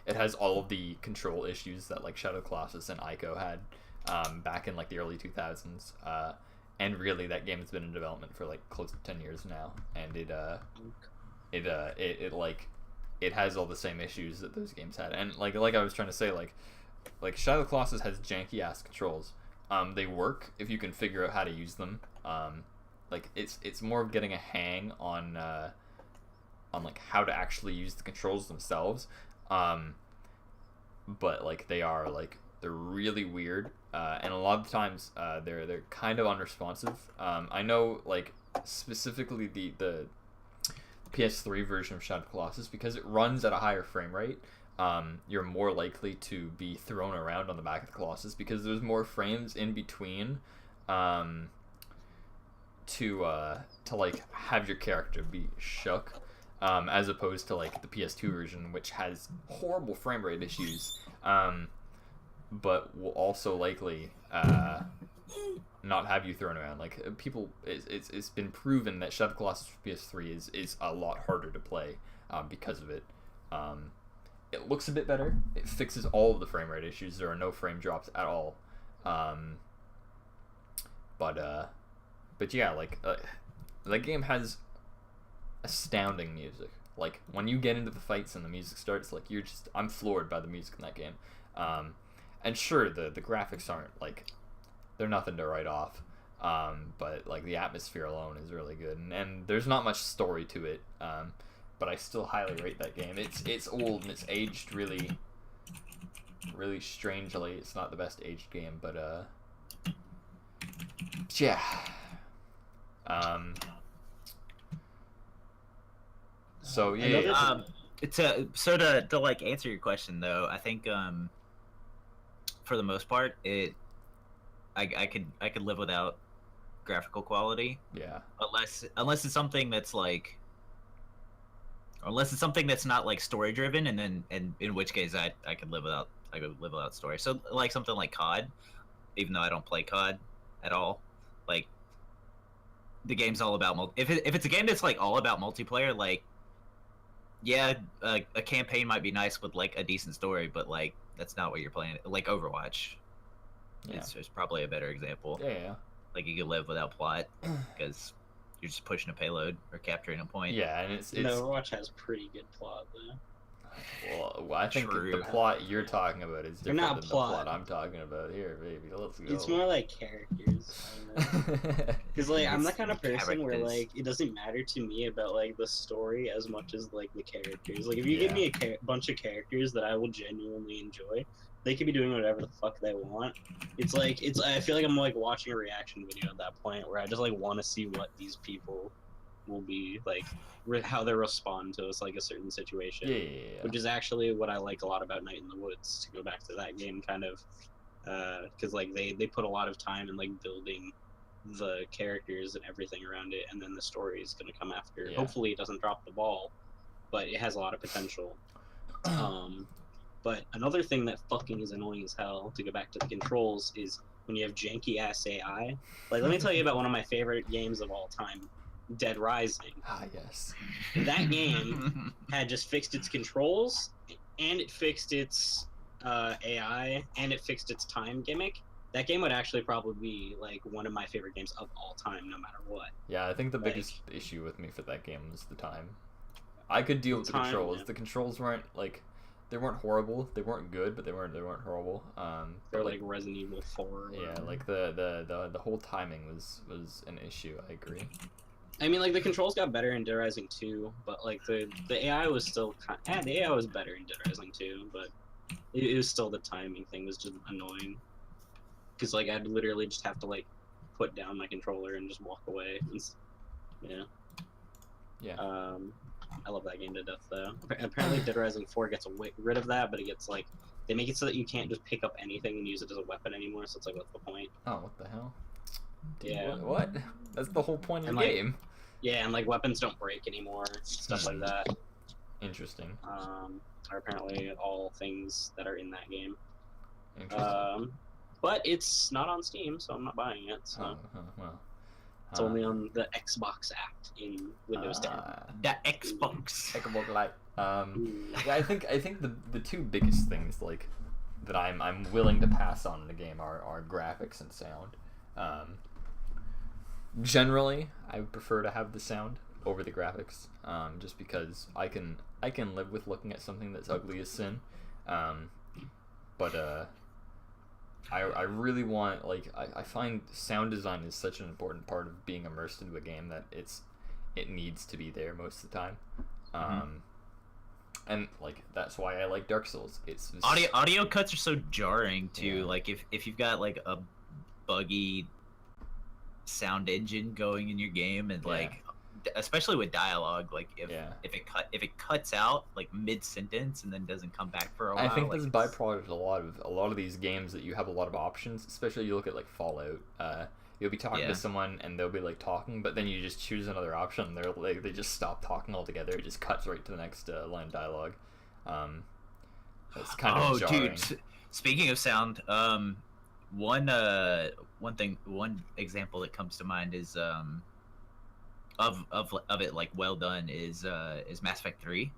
it has all of the control issues that like Shadow Colossus and Ico had back in like the early 2000s. And really, that game has been in development for like close to 10 years now, and it has all the same issues that those games had. And like I was trying to say, like Shadow Colossus has janky ass controls. They work if you can figure out how to use them. Like it's more of getting a hang on like how to actually use the controls themselves. But like they're really weird, and a lot of the times they're kind of unresponsive. I know like specifically the PS3 version of Shadow Colossus, because it runs at a higher frame rate. You're more likely to be thrown around on the back of the Colossus because there's more frames in between to like have your character be shook, as opposed to like the PS2 version, which has horrible frame rate issues, but will also likely not have you thrown around. Like it's been proven that Shadow Colossus for PS3 is a lot harder to play because of it. It looks a bit better. It fixes all of the frame rate issues. There are no frame drops at all. But yeah, like that game has astounding music. Like when you get into the fights and the music starts, like I'm floored by the music in that game. And sure, the graphics aren't like, they're nothing to write off. But like the atmosphere alone is really good, and there's not much story to it. But I still highly rate that game. It's old and it's aged really strangely. It's not the best aged game, but yeah. So yeah. To like answer your question though, I think for the most part I could live without graphical quality. Yeah. Unless it's something that's like, unless it's something that's not like story driven, and in which case I could live without story. So like something like COD, even though I don't play COD at all, like the game's all about if it's a game that's like all about multiplayer, like yeah, a campaign might be nice with like a decent story, but like that's not what you're playing. Like Overwatch, it's probably a better example. Yeah. Like you could live without plot because you're just pushing a payload or capturing a point. Yeah, and it's Overwatch has pretty good plot though. Well, I think the plot you're talking about is different than the plot I'm talking about here, baby. Let's go. It's more like characters. Because like I'm the kind of person where like it doesn't matter to me about like the story as much as like the characters. Like if you give me a bunch of characters that I will genuinely enjoy, they could be doing whatever the fuck they want. I feel like I'm like watching a reaction video at that point where I just like want to see what these people will be like, how they respond to us like a certain situation. Yeah. Which is actually what I like a lot about Night in the Woods, to go back to that game kind of, because like they put a lot of time in like building the characters and everything around it, and then the story is going to come after. Hopefully it doesn't drop the ball, but it has a lot of potential. But another thing that fucking is annoying as hell, to go back to the controls, is when you have janky ass AI. Like, let me tell you about one of my favorite games of all time, Dead Rising. Ah, yes. That game had just fixed its controls, and it fixed its AI, and it fixed its time gimmick. That game would actually probably be like one of my favorite games of all time, no matter what. Yeah, I think the biggest issue with me for that game was the time. I could deal with the controls. The controls weren't like, they weren't horrible. They weren't good, but they weren't horrible. They're like Resident Evil 4. Yeah, like the whole timing was an issue. I agree. I mean, like the controls got better in Dead Rising 2, but like the AI was still the AI was better in Dead Rising 2, but it was still, the timing thing was just annoying. Because like I'd literally just have to like put down my controller and just walk away. Yeah. I love that game to death though. Apparently Dead Rising 4 gets rid of that, but it gets like, they make it so that you can't just pick up anything and use it as a weapon anymore. So it's like, what's the point? Oh, what the hell? Dude, yeah. What? That's the whole point of the game. Yeah, and like weapons don't break anymore, stuff like that. Interesting. Are apparently all things that are in that game. Interesting. But it's not on Steam, so I'm not buying it. So well. It's only on the Xbox app in Windows 10. The Xbox. Xbox Live. Yeah, I think the two biggest things like that I'm willing to pass on in the game are graphics and sound. Generally, I would prefer to have the sound over the graphics, just because I can live with looking at something that's ugly as sin. But I really want, like, I find sound design is such an important part of being immersed into a game that it needs to be there most of the time. And like that's why I like Dark Souls. It's audio cuts are so jarring too. Yeah. Like if you've got like a buggy sound engine going in your game, and like especially with dialogue, like if it cuts out like mid sentence and then doesn't come back for a while. I think that's a byproduct of a lot of these games, that you have a lot of options. Especially you look at like Fallout. You'll be talking to someone and they'll be like talking, but then you just choose another option. They're like, they just stop talking altogether. It just cuts right to the next line of dialogue. It's kind of jarring. Dude, speaking of sound, one example that comes to mind is of it like well done is Mass Effect 3.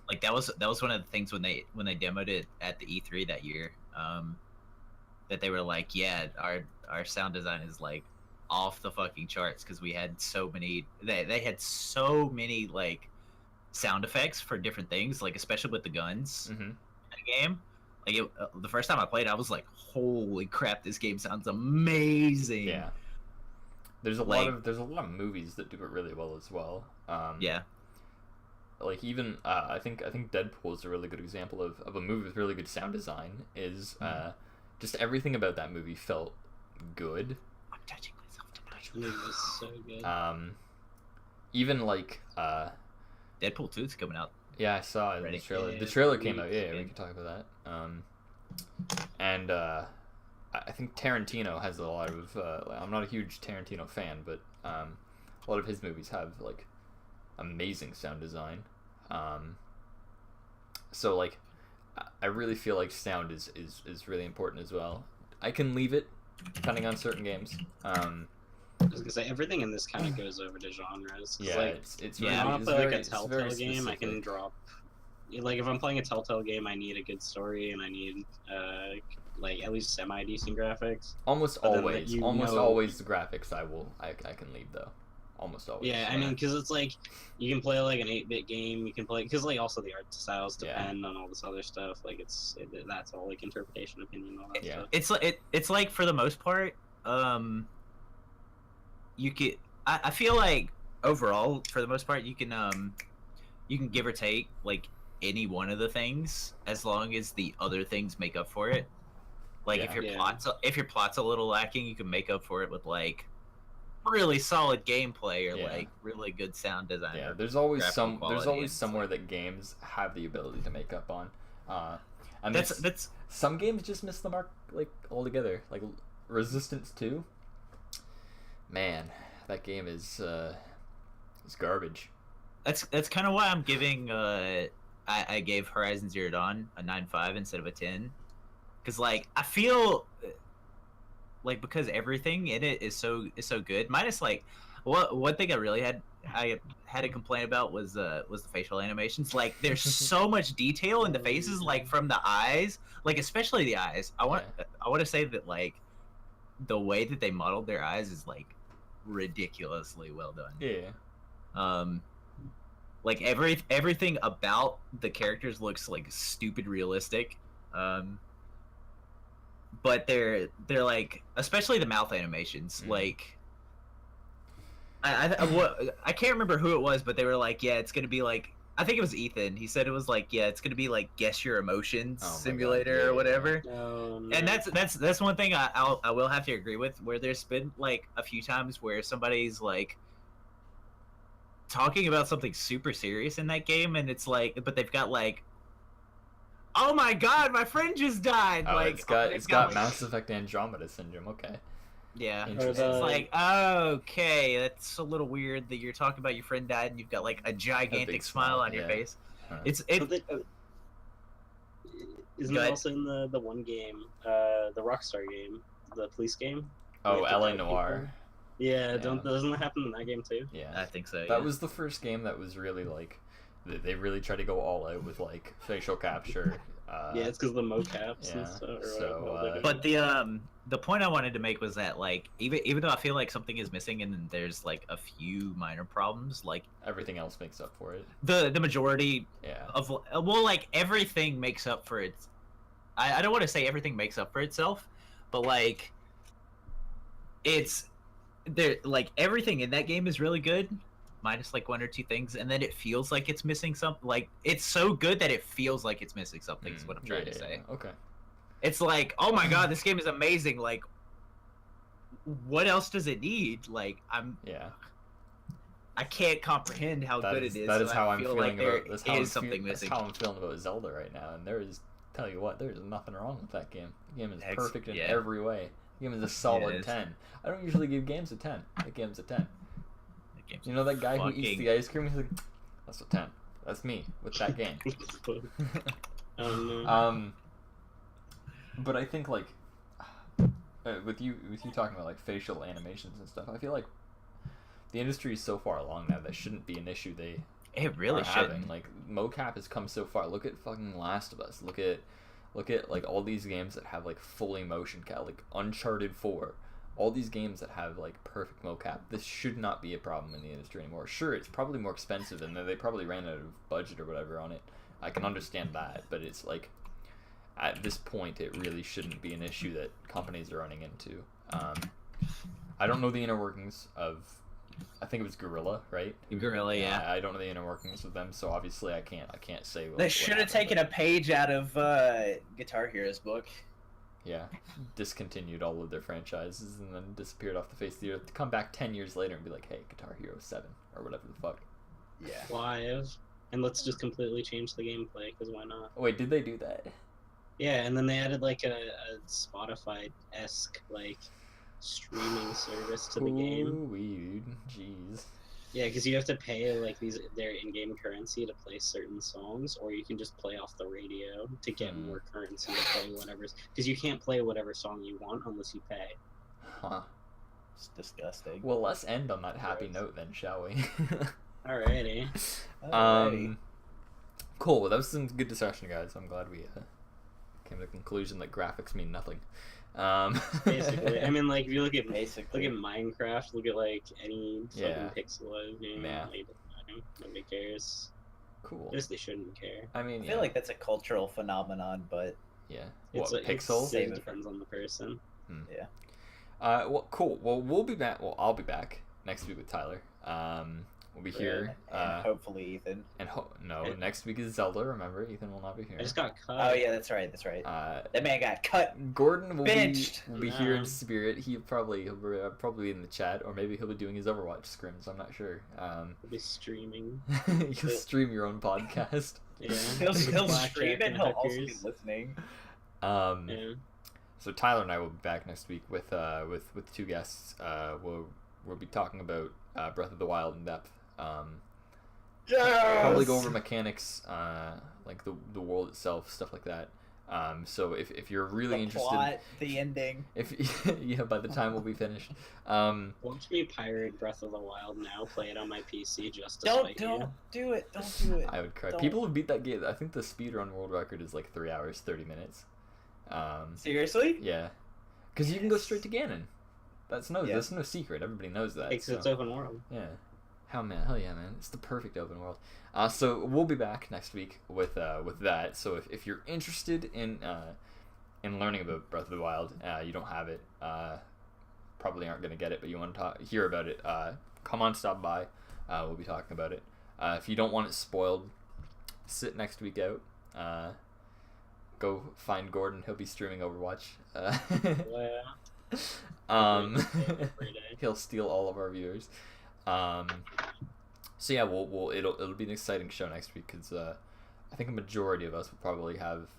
Like that was one of the things when they demoed it at the E3 that year, that they were like, our sound design is like off the fucking charts, because we had so many they had so many like sound effects for different things, like especially with the guns in the game. Like the first time I played, I was like, holy crap, this game sounds amazing. There's a Like- lot of movies that do it really well as well. Yeah. Like even I think Deadpool is a really good example of a movie with really good sound design. Is just everything about that movie felt good. I'm touching myself tonight. It was so good. Even like Deadpool 2 is coming out. yeah, I saw it in the Ready? trailer. Yeah, The trailer came out. really Yeah, we good. could talk about that. And I think Tarantino has a lot of. I'm not a huge Tarantino fan, but a lot of his movies have like amazing sound design. So like, I really feel like sound is really important as well. I can leave it depending on certain games. I was gonna say everything in this kind of goes over to genres. 'Cause, Yeah, like, it's Yeah, if I really, want it's to play very, like a it's very Telltale game, I can specific. drop. Like if I'm playing a Telltale game, I need a good story and I need like at least semi decent graphics. Almost But then always, you almost know- always the graphics I can leave though. Almost always. Yeah, I mean, because it's like you can play like an 8-bit game, you can play because like also the art styles Yeah. depend on all this other stuff. Like that's all like interpretation, opinion, all that Yeah. stuff. It's like for the most part, you can. I feel like overall, for the most part, you can give or take like any one of the things as long as the other things make up for it. Like if Yeah. your plot's a little lacking, you can make up for it with like really solid gameplay or Yeah. like really good sound design. Yeah, or there's always graphical there's quality, always and it's somewhere like- that games have the ability to make up on. And That's there's- some games just miss the mark like altogether. Like Resistance 2. Man, that game is garbage. that's kind of why I'm giving I gave Horizon Zero Dawn a 9.5 instead of a 10, because like I feel like because everything in it is so good, minus like one thing I had to complain about was the facial animations. Like there's so much detail in the faces, like from the eyes, like especially the eyes. I want to say that like the way that they modeled their eyes is like ridiculously well done. Yeah. Like everything about the characters looks like stupid realistic. But they're like, especially the mouth animations, like I can't remember who it was, but they were like, yeah, it's gonna be like, I think it was Ethan. He said it was like, yeah, it's gonna be like guess your emotions Oh my God, simulator yeah, or whatever. And And that's one thing I will have to agree with, where there's been like a few times where somebody's like talking about something super serious in that game, and it's like, but they've got like, oh my god, my friend just died. Oh, like it's got Mass Effect Andromeda syndrome. Okay. yeah. Interesting. It's like, okay, that's a little weird that you're talking about your friend died and you've got like a gigantic big smile smile, on your yeah. face. Huh. It's isn't Go it ahead. also in the one game, the Rockstar game, the police game? Oh, You have to LA die Noir. people? Yeah, Yeah. doesn't that happen in that game too? Yeah. I think so. That was the first game that was really like they really tried to go all out with like facial capture. Yeah, it's because of the mocaps yeah, and stuff. Or so, whatever they're doing. But the point I wanted to make was that like even though I feel like something is missing and there's like a few minor problems, like Everything else makes up for it. the majority Yeah. of like everything makes up for its. I don't want to say everything makes up for itself, but like it's there, like everything in that game is really good, minus like one or two things, and then it feels like it's missing something. Like it's so good that it feels like it's missing something. Is what I'm trying to say. Okay. It's like, oh my god, this game is amazing. Like, what else does it need? Like, Yeah. I can't comprehend how That good is, it is. that is so how I I'm feel feeling like there about. That's how I'm is something that's missing. how I'm feeling about Zelda right now. And there is, tell you what, there's nothing wrong with that game. The game is perfect in yeah. every way. The game is a solid is. 10. I don't usually give games a 10. That game's a 10. That game's You know that guy who eats fucking- the ice cream? He's like, that's a 10. That's me with that game. But I think like with you talking about like facial animations and stuff, I feel like the industry is so far along now that shouldn't be an issue they It really are shouldn't. having. Like mocap has come so far. Look at fucking Last of Us. Look at like all these games that have like fully motion cap, like Uncharted 4. All these games that have like perfect mocap. This should not be a problem in the industry anymore. Sure, it's probably more expensive and they probably ran out of budget or whatever on it. I can understand that, but it's like at this point it really shouldn't be an issue that companies are running into. I don't know the inner workings of. I think it was Gorilla, right? Gorilla, yeah. I don't know the inner workings of them, so obviously I can't say. They should have taken a page out of Guitar Hero's book. Yeah, discontinued all of their franchises and then disappeared off the face of the earth to come back 10 years later and be like, hey, Guitar Hero 7 or whatever the fuck. Yeah. Live, and let's just completely change the gameplay because why not? Oh, wait, did they do that? Yeah, and then they added like a Spotify-esque like streaming service to the game. Weird, jeez. Yeah, because you have to pay like their in-game currency to play certain songs, or you can just play off the radio to get more currency to play whatever's. Because you can't play whatever song you want unless you pay. Huh. It's disgusting. Well, let's end on that happy note then, shall we? Alrighty. Cool. Well, that was some good discussion, guys. I'm glad we came to the conclusion that graphics mean nothing. Basically, I mean, like if you look at Minecraft, look at like any fucking pixel art game. Yeah. Like, nobody cares. Cool. I guess they shouldn't care. I mean, I feel like that's a cultural phenomenon, but yeah. It's What, pixel? It depends on the person. Yeah. Well, cool. Well, we'll be back. Well, I'll be back next week with Tyler. We'll be here. And hopefully Ethan. And next week is Zelda. Remember, Ethan will not be here. I just got cut. Oh yeah, that's right. That man got cut. Gordon will Benched. be here in spirit. He'll probably be in the chat, or maybe he'll be doing his Overwatch scrims. I'm not sure. He'll be streaming. You'll stream your own podcast. Yeah. He'll stream and he'll also be listening. Yeah. So Tyler and I will be back next week with two guests. We'll be talking about Breath of the Wild in depth. Probably go over mechanics, like the world itself, stuff like that. So if you're really interested, plot, the ending. By the time we'll be finished. Watch me pirate Breath of the Wild now. Play it on my PC just to Don't do it. Don't do it. I would cry. Don't. People have beat that game. I think the speedrun world record is like 3 hours 30 minutes. Seriously? Yeah, because you can go straight to Ganon. That's no secret. Everybody knows that. Because it's open world. Yeah. Hell yeah, man! It's the perfect open world. So we'll be back next week with that. So if you're interested in learning about Breath of the Wild, you don't have it, probably aren't gonna get it, but you want to hear about it, come on, stop by. We'll be talking about it. If you don't want it spoiled, sit next week out. Go find Gordon. He'll be streaming Overwatch. He'll steal all of our viewers. So yeah, it'll be an exciting show next week because I think a majority of us will probably have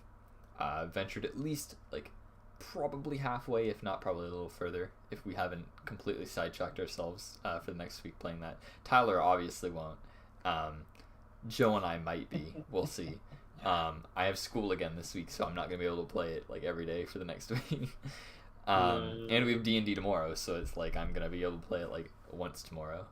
ventured at least like probably halfway, if not probably a little further, if we haven't completely sidetracked ourselves for the next week playing that. Tyler obviously won't. Joe and I might be. We'll see. I have school again this week, so I'm not gonna be able to play it like every day for the next week. And we have D&D tomorrow, so it's like I'm gonna be able to play it like once tomorrow.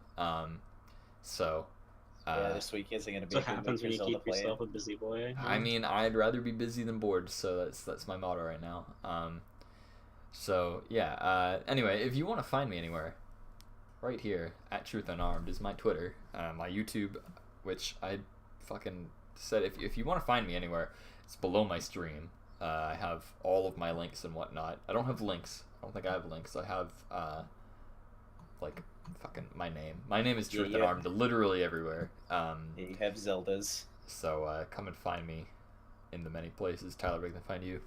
This week isn't gonna be. So what happens when you keep yourself a busy boy? I mean, I'd rather be busy than bored, so that's my motto right now. Anyway, if you want to find me anywhere, right here at Truth Unarmed is my Twitter, my YouTube, which I fucking said if you want to find me anywhere, it's below my stream. I have all of my links and whatnot. I don't have links. I don't think I have links. I have like fucking my name. My name is Truth Unarmed, literally everywhere. You have Zeldas. So come and find me in the many places. Tyler, where can they find you?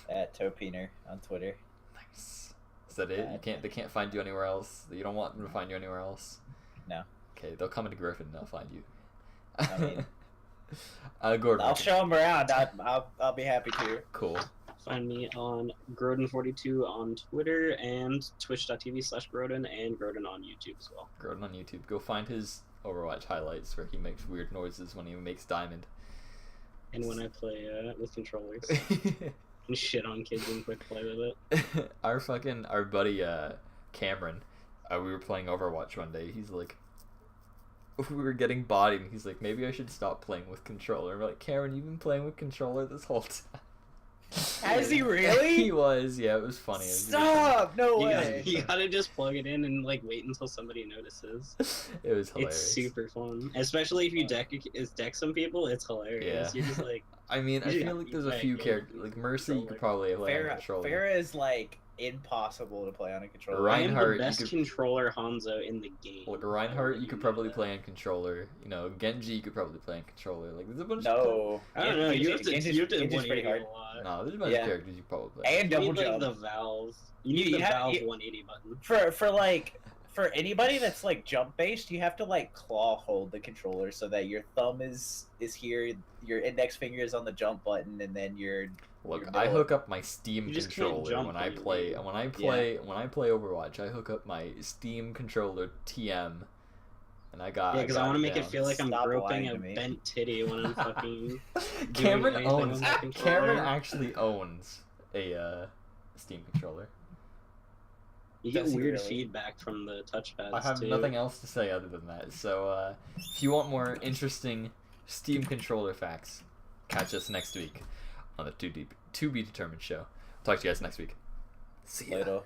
At Topiner on Twitter. Nice. Is that it? They can't find you anywhere else? You don't want them to find you anywhere else? No. Okay, they'll come into Griffin and they'll find you. I mean, Gordon. I'll show them around. I'll be happy to. Cool. Find me on Grodin42 on Twitter and twitch.tv/Grodin and Grodin on YouTube as well. Grodin on YouTube. Go find his Overwatch highlights where he makes weird noises when he makes diamond. And when I play with controllers. And shit on kids and quick play with it. Our buddy Cameron, we were playing Overwatch one day. He's like, we were getting bodied, and he's like, maybe I should stop playing with controller. And we're like, Cameron, you've been playing with controller this whole time. Has he really? He was, yeah, it was funny. Stop! No way. You gotta just plug it in and like wait until somebody notices. It was hilarious. It's super fun, especially if you deck some people. It's hilarious. Yeah. You're just like. I mean, I feel like there's a few characters like Mercy. You could probably play on controller. Farrah is like impossible to play on a controller. Right. I am Reinhardt, the you best could- controller Hanzo in the game. Like Reinhardt, you could probably play on controller. You know, Genji, you could probably play on controller. Like there's a bunch. No, I don't know. You have to. Genji's- You have to Genji's 180 pretty hard. a lot. No, there's a bunch of characters you probably play. And You double need jump. like the valve. You need You the have- valve you- 180 button. For anybody that's like jump based, you have to like claw hold the controller so that your thumb is here, your index finger is on the jump button, and then your Look, your I middle- hook up my Steam You just can't controller jump when I when you play. leave. When I play Overwatch, I hook up my Steam controller TM, and I got. Yeah, because I want to make it down. feel like I'm Stop groping lying a to me. bent titty when I'm fucking. Cameron anything owns. with my controller. Cameron actually owns a Steam controller. You get Does he weird really? feedback from the touchpads I have too. nothing else to say other than that. So, if you want more interesting Steam controller facts, catch us next week on the To Be Determined show. Talk to you guys next week. See ya. Later.